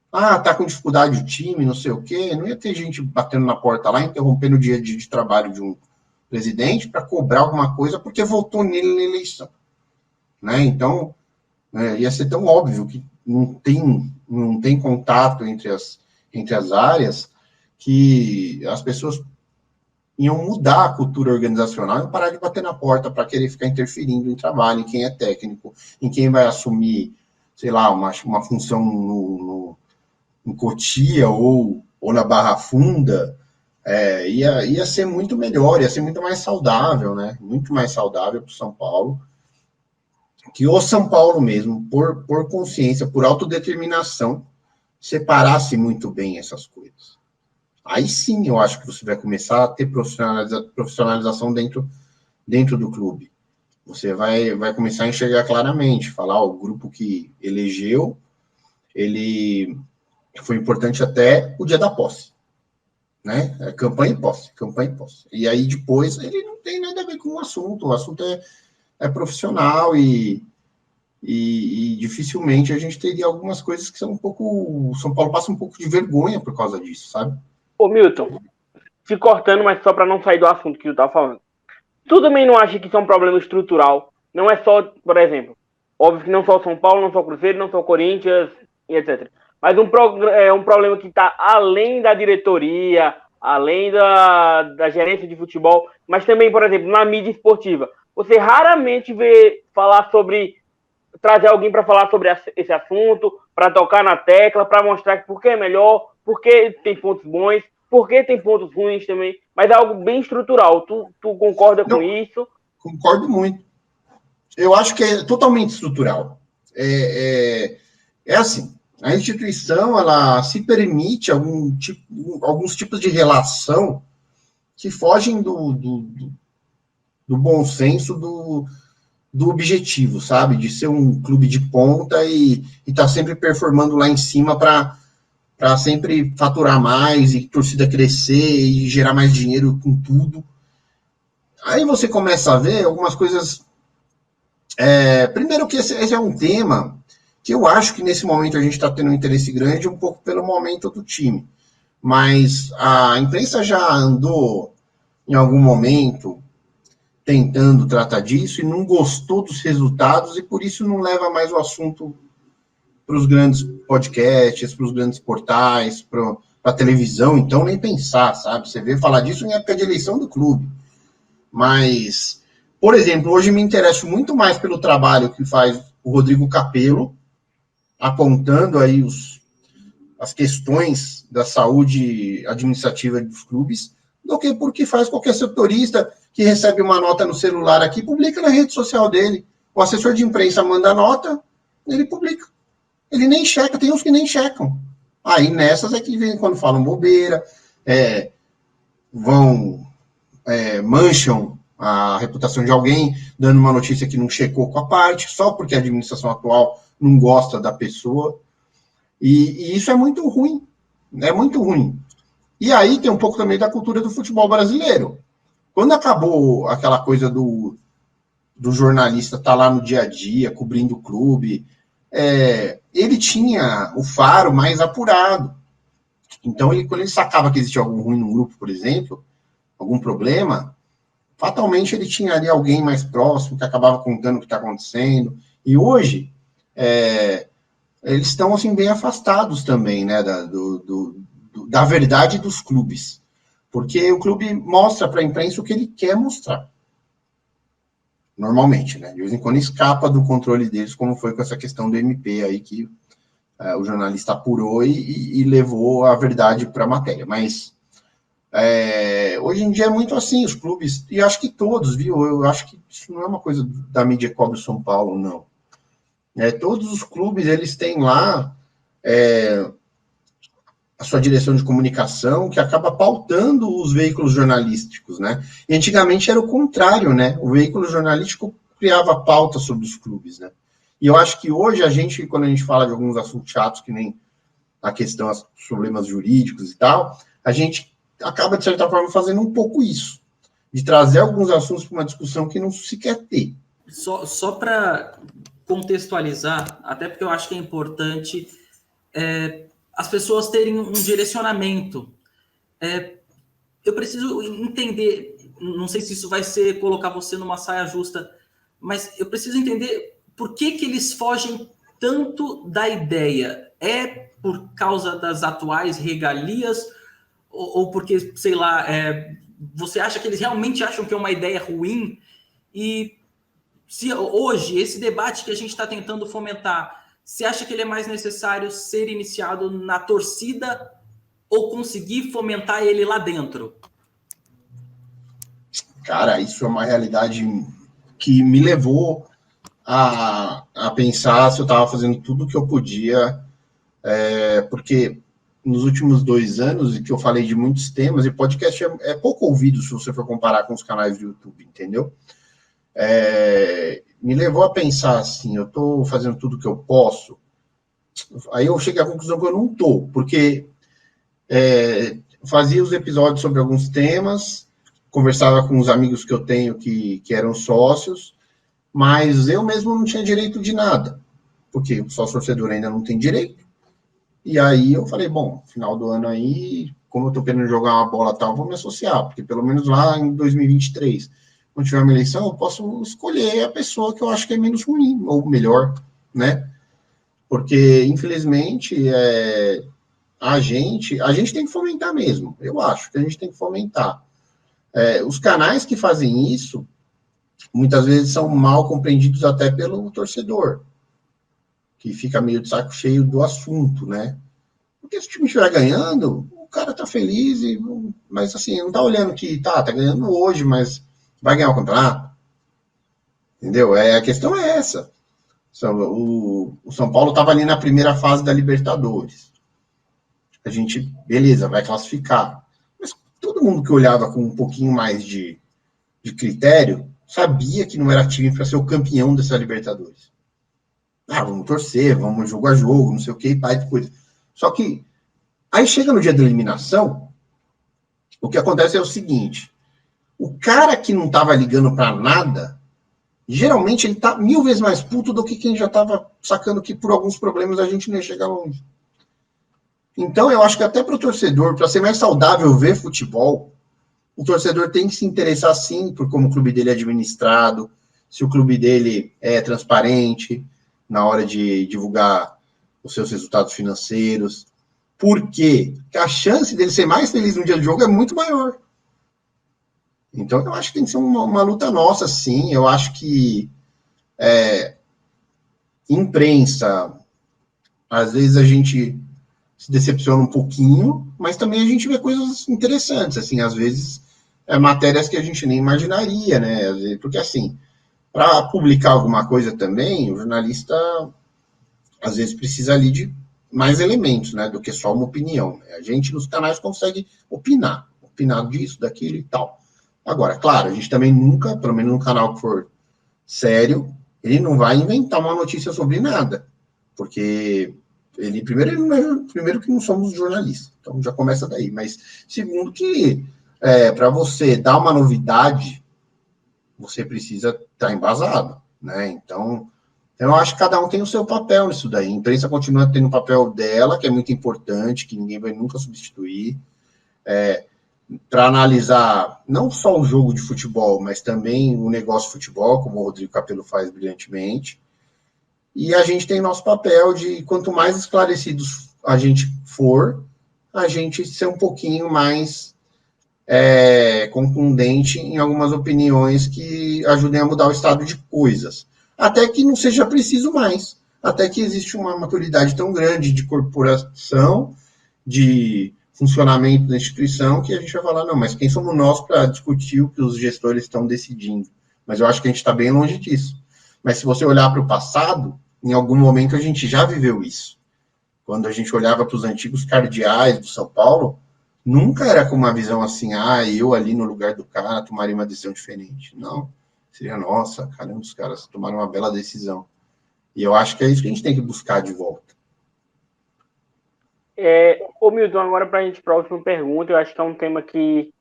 Tá com dificuldade o time, não sei o quê. Não ia ter gente batendo na porta lá, interrompendo o dia de trabalho de um presidente para cobrar alguma coisa porque votou nele na eleição. Né? Então, ia ser tão óbvio que não tem contato entre as áreas que as pessoas iam mudar a cultura organizacional e parar de bater na porta para querer ficar interferindo em trabalho, em quem é técnico, em quem vai assumir, sei lá, uma função em Cotia ou na Barra Funda. Ia ser muito melhor, ia ser muito mais saudável, né? Muito mais saudável para o São Paulo. Que o São Paulo mesmo, por consciência, por autodeterminação, separasse muito bem essas coisas. Aí sim eu acho que você vai começar a ter profissionalização dentro do clube. Você vai começar a enxergar claramente, falar, o grupo que elegeu, ele foi importante até o dia da posse. Né? Campanha e posse. E aí depois ele não tem nada a ver com o assunto é profissional e dificilmente a gente teria algumas coisas que são um pouco... O São Paulo passa um pouco de vergonha por causa disso, sabe? Ô, Milton, te cortando, mas só para não sair do assunto que eu estava falando. Tu também não acha que isso é um problema estrutural? Não é só, por exemplo, óbvio que não só o São Paulo, não só o Cruzeiro, não só o Corinthians, e etc. Mas um problema que está além da diretoria, além da gerência de futebol, mas também, por exemplo, na mídia esportiva. Você raramente vê trazer alguém para falar sobre esse assunto, para tocar na tecla, para mostrar por que é melhor, por que tem pontos bons, por que tem pontos ruins também, mas é algo bem estrutural. Tu concorda com isso? Concordo muito. Eu acho que é totalmente estrutural. Assim, a instituição, ela se permite alguns tipos de relação que fogem do bom senso, do objetivo, sabe? De ser um clube de ponta e tá sempre performando lá em cima para sempre faturar mais e torcida crescer e gerar mais dinheiro com tudo. Aí você começa a ver algumas coisas. Primeiro que esse é um tema que eu acho que nesse momento a gente está tendo um interesse grande um pouco pelo momento do time. Mas a imprensa já andou em algum momento tentando tratar disso e não gostou dos resultados e por isso não leva mais o assunto para os grandes podcasts, para os grandes portais, para a televisão, então nem pensar, sabe? Você vê falar disso em época de eleição do clube. Mas, por exemplo, hoje me interesso muito mais pelo trabalho que faz o Rodrigo Capello, apontando aí as questões da saúde administrativa dos clubes, do que porque faz qualquer setorista que recebe uma nota no celular aqui, publica na rede social dele. O assessor de imprensa manda a nota, ele publica. Ele nem checa, tem uns que nem checam. Aí nessas é que vem quando falam bobeira, mancham a reputação de alguém, dando uma notícia que não checou com a parte, só porque a administração atual não gosta da pessoa. E isso é muito ruim. É muito ruim. E aí tem um pouco também da cultura do futebol brasileiro. Quando acabou aquela coisa do jornalista estar lá no dia a dia, cobrindo o clube, ele tinha o faro mais apurado. Então, quando ele sacava que existia algum ruim no grupo, por exemplo, algum problema, fatalmente ele tinha ali alguém mais próximo que acabava contando o que está acontecendo. E hoje, eles estão assim, bem afastados também, né, da verdade dos clubes. Porque o clube mostra para a imprensa o que ele quer mostrar. Normalmente, né? De vez em quando escapa do controle deles, como foi com essa questão do MP aí, que o jornalista apurou e levou a verdade para a matéria. Mas hoje em dia é muito assim, os clubes, e acho que todos, viu? Eu acho que isso não é uma coisa da mídia cobre São Paulo, não. Todos os clubes, eles têm lá a sua direção de comunicação, que acaba pautando os veículos jornalísticos, né? E antigamente era o contrário, né? O veículo jornalístico criava pauta sobre os clubes, né? E eu acho que hoje quando a gente fala de alguns assuntos chatos, que nem a questão dos problemas jurídicos e tal, a gente acaba, de certa forma, fazendo um pouco isso, de trazer alguns assuntos para uma discussão que não se quer ter. Só para contextualizar, até porque eu acho que é importante as pessoas terem um direcionamento. Eu preciso entender, não sei se isso vai ser colocar você numa saia justa, mas eu preciso entender por que eles fogem tanto da ideia. É por causa das atuais regalias ou porque, sei lá, você acha que eles realmente acham que é uma ideia ruim? E se hoje, esse debate que a gente está tentando fomentar, você acha que ele é mais necessário ser iniciado na torcida ou conseguir fomentar ele lá dentro? Cara, isso é uma realidade que me levou a pensar se eu estava fazendo tudo o que eu podia, porque nos últimos 2 anos, e que eu falei de muitos temas, e podcast é pouco ouvido se você for comparar com os canais do YouTube, entendeu? Me levou a pensar assim, eu estou fazendo tudo que eu posso. Aí eu cheguei à conclusão que eu não estou, porque fazia os episódios sobre alguns temas, conversava com os amigos que eu tenho que eram sócios, mas eu mesmo não tinha direito de nada, porque o sócio torcedor ainda não tem direito. E aí eu falei, bom, final do ano aí, como eu estou querendo jogar uma bola tal, vou me associar, porque pelo menos lá em 2023, quando tiver uma eleição, eu posso escolher a pessoa que eu acho que é menos ruim, ou melhor, né? Porque, infelizmente, a gente tem que fomentar mesmo. Eu acho que a gente tem que fomentar. Os canais que fazem isso, muitas vezes são mal compreendidos até pelo torcedor, que fica meio de saco cheio do assunto, né? Porque se o time estiver ganhando, o cara tá feliz, mas assim, não tá olhando que tá ganhando hoje, mas vai ganhar o campeonato. Entendeu? A questão é essa. O São Paulo estava ali na primeira fase da Libertadores. A gente, beleza, vai classificar. Mas todo todo mundo que olhava com um pouquinho mais de critério sabia que não era time para ser o campeão dessa Libertadores. Vamos torcer, vamos jogo a jogo, não sei o que, e pai de coisa. Só que aí chega no dia da eliminação, o que acontece é o seguinte: o cara que não estava ligando para nada, geralmente ele tá 1000 vezes mais puto do que quem já estava sacando que por alguns problemas a gente não ia chegar longe. Então eu acho que até para o torcedor, para ser mais saudável ver futebol, o torcedor tem que se interessar sim por como o clube dele é administrado, se o clube dele é transparente na hora de divulgar os seus resultados financeiros. Por quê? Porque a chance dele ser mais feliz no dia do jogo é muito maior. Então, eu acho que tem que ser uma luta nossa, sim. Eu acho que imprensa, às vezes a gente se decepciona um pouquinho, mas também a gente vê coisas interessantes, assim, às vezes matérias que a gente nem imaginaria, né? Porque, assim, para publicar alguma coisa também, o jornalista, às vezes, precisa ali de mais elementos, né, do que só uma opinião. A gente, nos canais, consegue opinar disso, daquilo e tal. Agora, claro, a gente também nunca, pelo menos no canal que for sério, ele não vai inventar uma notícia sobre nada, porque primeiro que não somos jornalistas, então já começa daí, mas segundo que para você dar uma novidade, você precisa estar embasado, né? Então, eu acho que cada um tem o seu papel nisso daí. A imprensa continua tendo o papel dela, que é muito importante, que ninguém vai nunca substituir, para analisar não só o jogo de futebol, mas também o negócio de futebol, como o Rodrigo Capello faz brilhantemente. E a gente tem nosso papel de, quanto mais esclarecidos a gente for, a gente ser um pouquinho mais contundente em algumas opiniões que ajudem a mudar o estado de coisas. Até que não seja preciso mais. Até que existe uma maturidade tão grande de corporação, de funcionamento da instituição, que a gente vai falar, não, mas quem somos nós para discutir o que os gestores estão decidindo? Mas eu acho que a gente está bem longe disso. Mas se você olhar para o passado, em algum momento a gente já viveu isso. Quando a gente olhava para os antigos cardeais do São Paulo, nunca era com uma visão assim, eu ali no lugar do cara tomaria uma decisão diferente. Não. Seria, nossa, caramba, os caras tomaram uma bela decisão. E eu acho que é isso que a gente tem que buscar de volta. Ô Milton, agora para a gente ir para a última pergunta, eu acho que é um tema que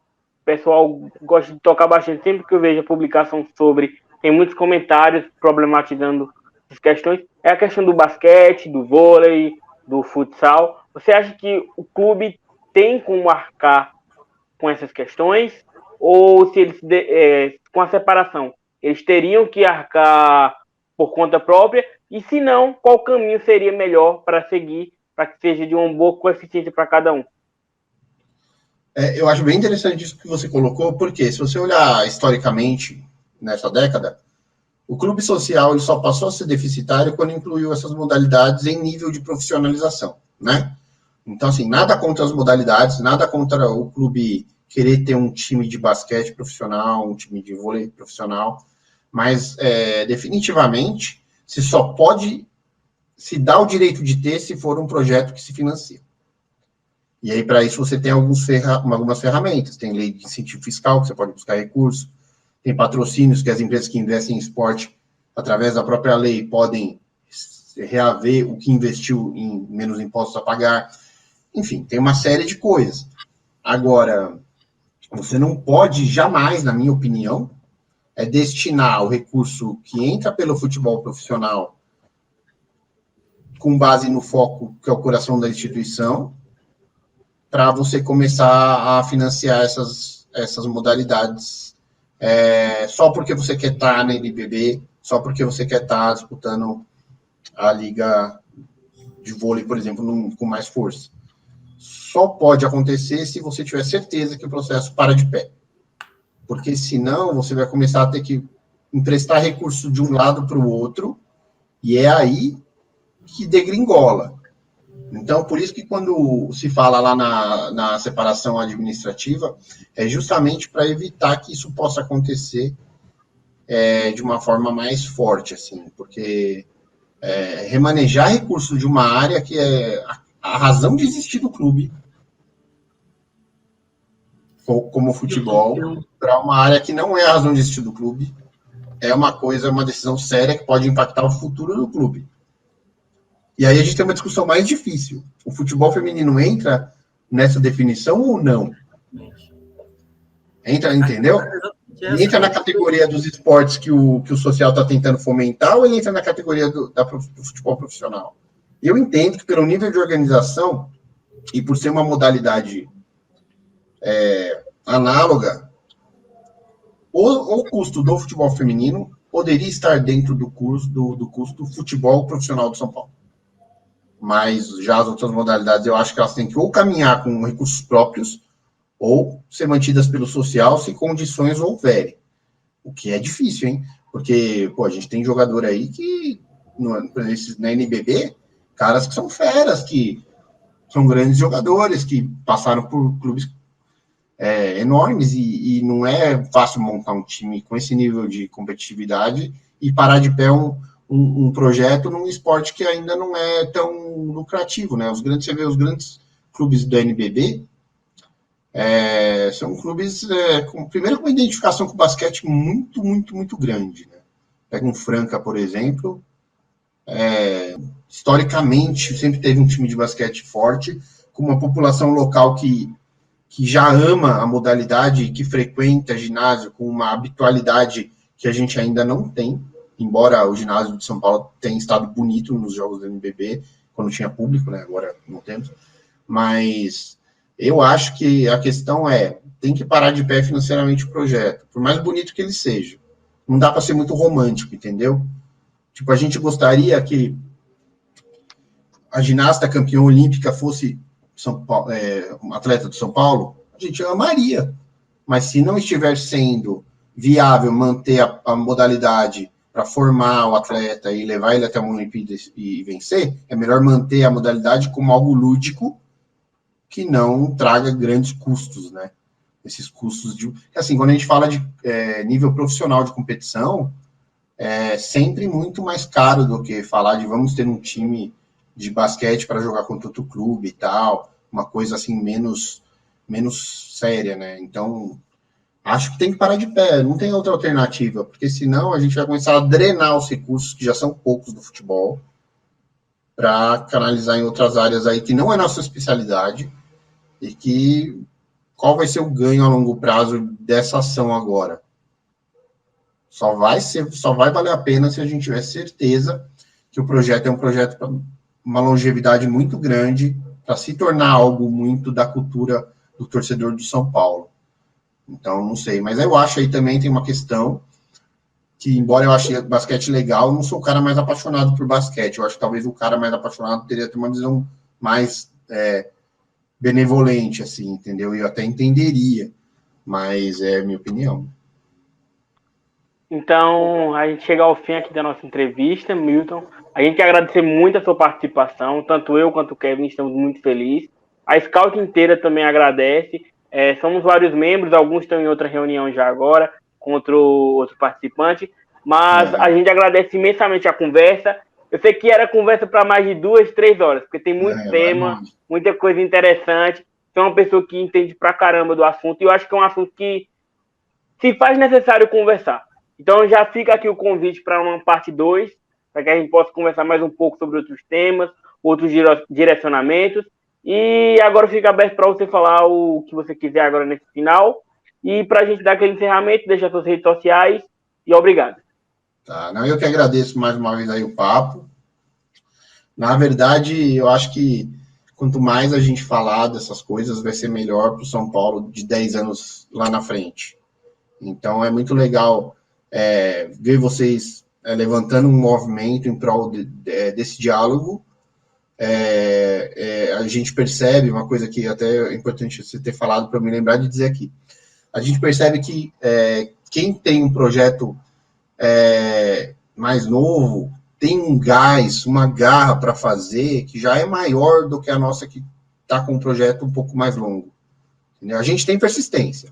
o pessoal gosta de tocar bastante. Sempre que eu vejo a publicação sobre, tem muitos comentários problematizando as questões. É a questão do basquete, do vôlei, do futsal. Você acha que o clube tem como arcar com essas questões? Ou se eles, com a separação, eles teriam que arcar por conta própria? E se não, qual caminho seria melhor para seguir, para que seja de uma boa coeficiência para cada um? Eu acho bem interessante isso que você colocou, porque se você olhar historicamente nessa década, o clube social ele só passou a ser deficitário quando incluiu essas modalidades em nível de profissionalização, né? Então, assim, nada contra as modalidades, nada contra o clube querer ter um time de basquete profissional, um time de vôlei profissional, mas definitivamente se só pode se dar o direito de ter se for um projeto que se financia. E aí, para isso, você tem algumas ferramentas. Tem lei de incentivo fiscal, que você pode buscar recursos. Tem patrocínios, que as empresas que investem em esporte, através da própria lei, podem reaver o que investiu em menos impostos a pagar. Enfim, tem uma série de coisas. Agora, você não pode jamais, na minha opinião, destinar o recurso que entra pelo futebol profissional com base no foco, que é o coração da instituição, para você começar a financiar essas modalidades só porque você quer estar na NBB, só porque você quer estar disputando a liga de vôlei, por exemplo, com mais força. Só pode acontecer se você tiver certeza que o processo para de pé. Porque senão você vai começar a ter que emprestar recurso de um lado para o outro, e é aí que degringola. Então, por isso que quando se fala lá na separação administrativa, é justamente para evitar que isso possa acontecer de uma forma mais forte, assim, porque remanejar recursos de uma área que é a razão de existir do clube. como o futebol, para uma área que não é a razão de existir do clube. É uma decisão séria que pode impactar o futuro do clube. E aí a gente tem uma discussão mais difícil. O futebol feminino entra nessa definição ou não? Entra, entendeu? Ele entra na categoria dos esportes que o social está tentando fomentar ou ele entra na categoria do futebol profissional? Eu entendo que pelo nível de organização e por ser uma modalidade análoga, o custo do futebol feminino poderia estar dentro do custo do futebol profissional de São Paulo. Mas já as outras modalidades, eu acho que elas têm que ou caminhar com recursos próprios ou ser mantidas pelo social se condições houverem. O que é difícil, hein? Porque, a gente tem jogador aí que, na NBB, caras que são feras, que são grandes jogadores, que passaram por clubes enormes e não é fácil montar um time com esse nível de competitividade e parar de pé um projeto num esporte que ainda não é tão lucrativo, né? Você vê os grandes clubes do NBB, são clubes primeiro com uma identificação com o basquete muito, muito, muito grande, né? Pega um Franca, por exemplo, historicamente sempre teve um time de basquete forte, com uma população local que já ama a modalidade, que frequenta ginásio com uma habitualidade que a gente ainda não tem, embora o ginásio de São Paulo tenha estado bonito nos jogos do NBB, quando tinha público, né? Agora não temos. Mas eu acho que a questão tem que parar de pé financeiramente o projeto, por mais bonito que ele seja. Não dá para ser muito romântico, entendeu? Tipo, a gente gostaria que a ginasta campeã olímpica fosse um atleta do São Paulo, a gente amaria. Mas se não estiver sendo viável manter a modalidade para formar o atleta e levar ele até uma Olimpíada e vencer, é melhor manter a modalidade como algo lúdico que não traga grandes custos, né? Esses custos assim, quando a gente fala de nível profissional de competição, é sempre muito mais caro do que falar de vamos ter um time de basquete para jogar contra outro clube e tal, uma coisa assim menos séria, né? Então, acho que tem que parar de pé, não tem outra alternativa, porque senão a gente vai começar a drenar os recursos, que já são poucos do futebol, para canalizar em outras áreas aí que não é nossa especialidade, e que qual vai ser o ganho a longo prazo dessa ação agora? Só vai valer a pena se a gente tiver certeza que o projeto é um projeto para uma longevidade muito grande, para se tornar algo muito da cultura do torcedor de São Paulo. Então, não sei. Mas eu acho aí também tem uma questão que, embora eu ache basquete legal, eu não sou o cara mais apaixonado por basquete. Eu acho que talvez o cara mais apaixonado teria que ter uma visão mais benevolente, assim, entendeu? Eu até entenderia, mas é a minha opinião. Então, a gente chega ao fim aqui da nossa entrevista, Milton. A gente quer agradecer muito a sua participação, tanto eu quanto o Kevin estamos muito felizes. A Scout inteira também agradece. Somos vários membros, alguns estão em outra reunião já agora, com outro participante, mas a gente agradece imensamente a conversa. Eu sei que era conversa para mais de 2, 3 horas, porque tem muito tema, muita coisa interessante. Você é uma pessoa que entende pra caramba do assunto, e eu acho que é um assunto que se faz necessário conversar. Então, já fica aqui o convite para uma parte 2, para que a gente possa conversar mais um pouco sobre outros temas, outros direcionamentos. E agora fica aberto para você falar o que você quiser agora nesse final. E para a gente dar aquele encerramento, deixar suas redes sociais. E obrigado. Tá, eu que agradeço mais uma vez aí o papo. Na verdade, eu acho que quanto mais a gente falar dessas coisas, vai ser melhor para o São Paulo de 10 anos lá na frente. Então, é muito legal ver vocês levantando um movimento em prol desse diálogo. A gente percebe uma coisa que até é importante você ter falado para me lembrar de dizer aqui. A gente percebe que quem tem um projeto mais novo tem um gás, uma garra para fazer que já é maior do que a nossa que está com um projeto um pouco mais longo. Entendeu? A gente tem persistência,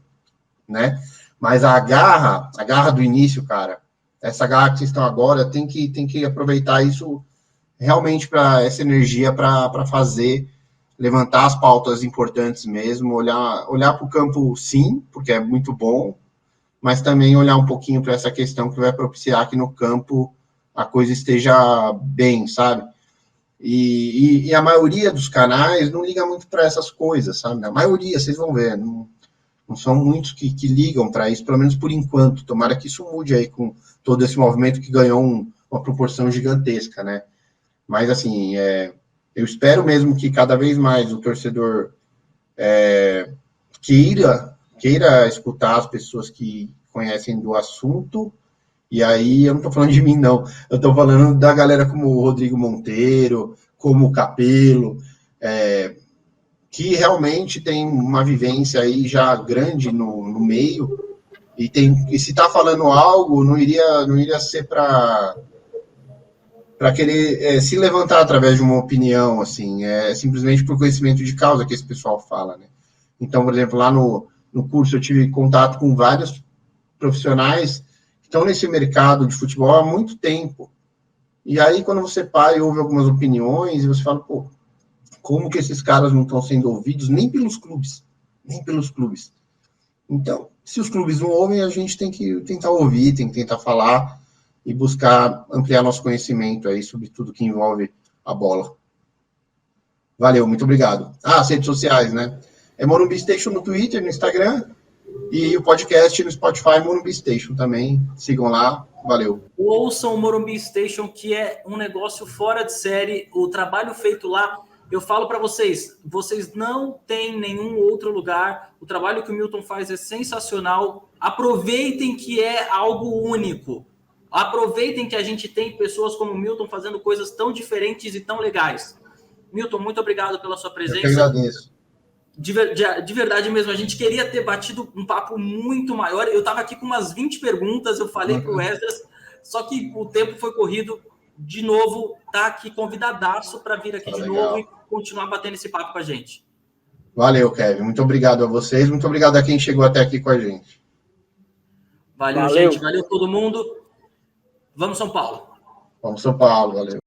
né? Mas a garra do início, cara, essa garra que vocês estão agora, tem que aproveitar isso realmente para essa energia para fazer levantar as pautas importantes mesmo, olhar para o campo, sim, porque é muito bom, mas também olhar um pouquinho para essa questão que vai propiciar que no campo a coisa esteja bem, sabe? E a maioria dos canais não liga muito para essas coisas, sabe? A maioria, vocês vão ver, não são muitos que ligam para isso, pelo menos por enquanto. Tomara que isso mude aí com todo esse movimento que ganhou uma proporção gigantesca, né? Mas, assim, eu espero mesmo que cada vez mais o torcedor queira escutar as pessoas que conhecem do assunto. E aí, eu não estou falando de mim, não. Eu estou falando da galera como o Rodrigo Monteiro, como o Capello, que realmente tem uma vivência aí já grande no meio. E se está falando algo, não iria ser para querer se levantar através de uma opinião, assim, simplesmente por conhecimento de causa que esse pessoal fala, né? Então, por exemplo, lá no curso eu tive contato com vários profissionais que estão nesse mercado de futebol há muito tempo. E aí, quando você para e ouve algumas opiniões, e você fala, pô, como que esses caras não estão sendo ouvidos nem pelos clubes? Nem pelos clubes. Então, se os clubes não ouvem, a gente tem que tentar ouvir, tem que tentar falar e buscar ampliar nosso conhecimento aí sobre tudo que envolve a bola. Valeu, muito obrigado. As redes sociais, né? É Morumbi Station no Twitter, no Instagram, e o podcast no Spotify, Morumbi Station também. Sigam lá, valeu. Ouçam o Morumbi Station, que é um negócio fora de série. O trabalho feito lá, eu falo para vocês não têm nenhum outro lugar. O trabalho que o Milton faz é sensacional. Aproveitem que é algo único. Aproveitem que a gente tem pessoas como o Milton fazendo coisas tão diferentes e tão legais. Milton, muito obrigado pela sua presença. Eu que agradeço. De verdade mesmo, a gente queria ter batido um papo muito maior. Eu estava aqui com umas 20 perguntas, eu falei para o Esdras, só que o tempo foi corrido. De novo, tá aqui convidadaço para vir aqui de novo e continuar batendo esse papo com a gente. Valeu, Kevin. Muito obrigado a vocês. Muito obrigado a quem chegou até aqui com a gente. Valeu, gente. Valeu todo mundo. Vamos, São Paulo. Vamos, São Paulo. Valeu.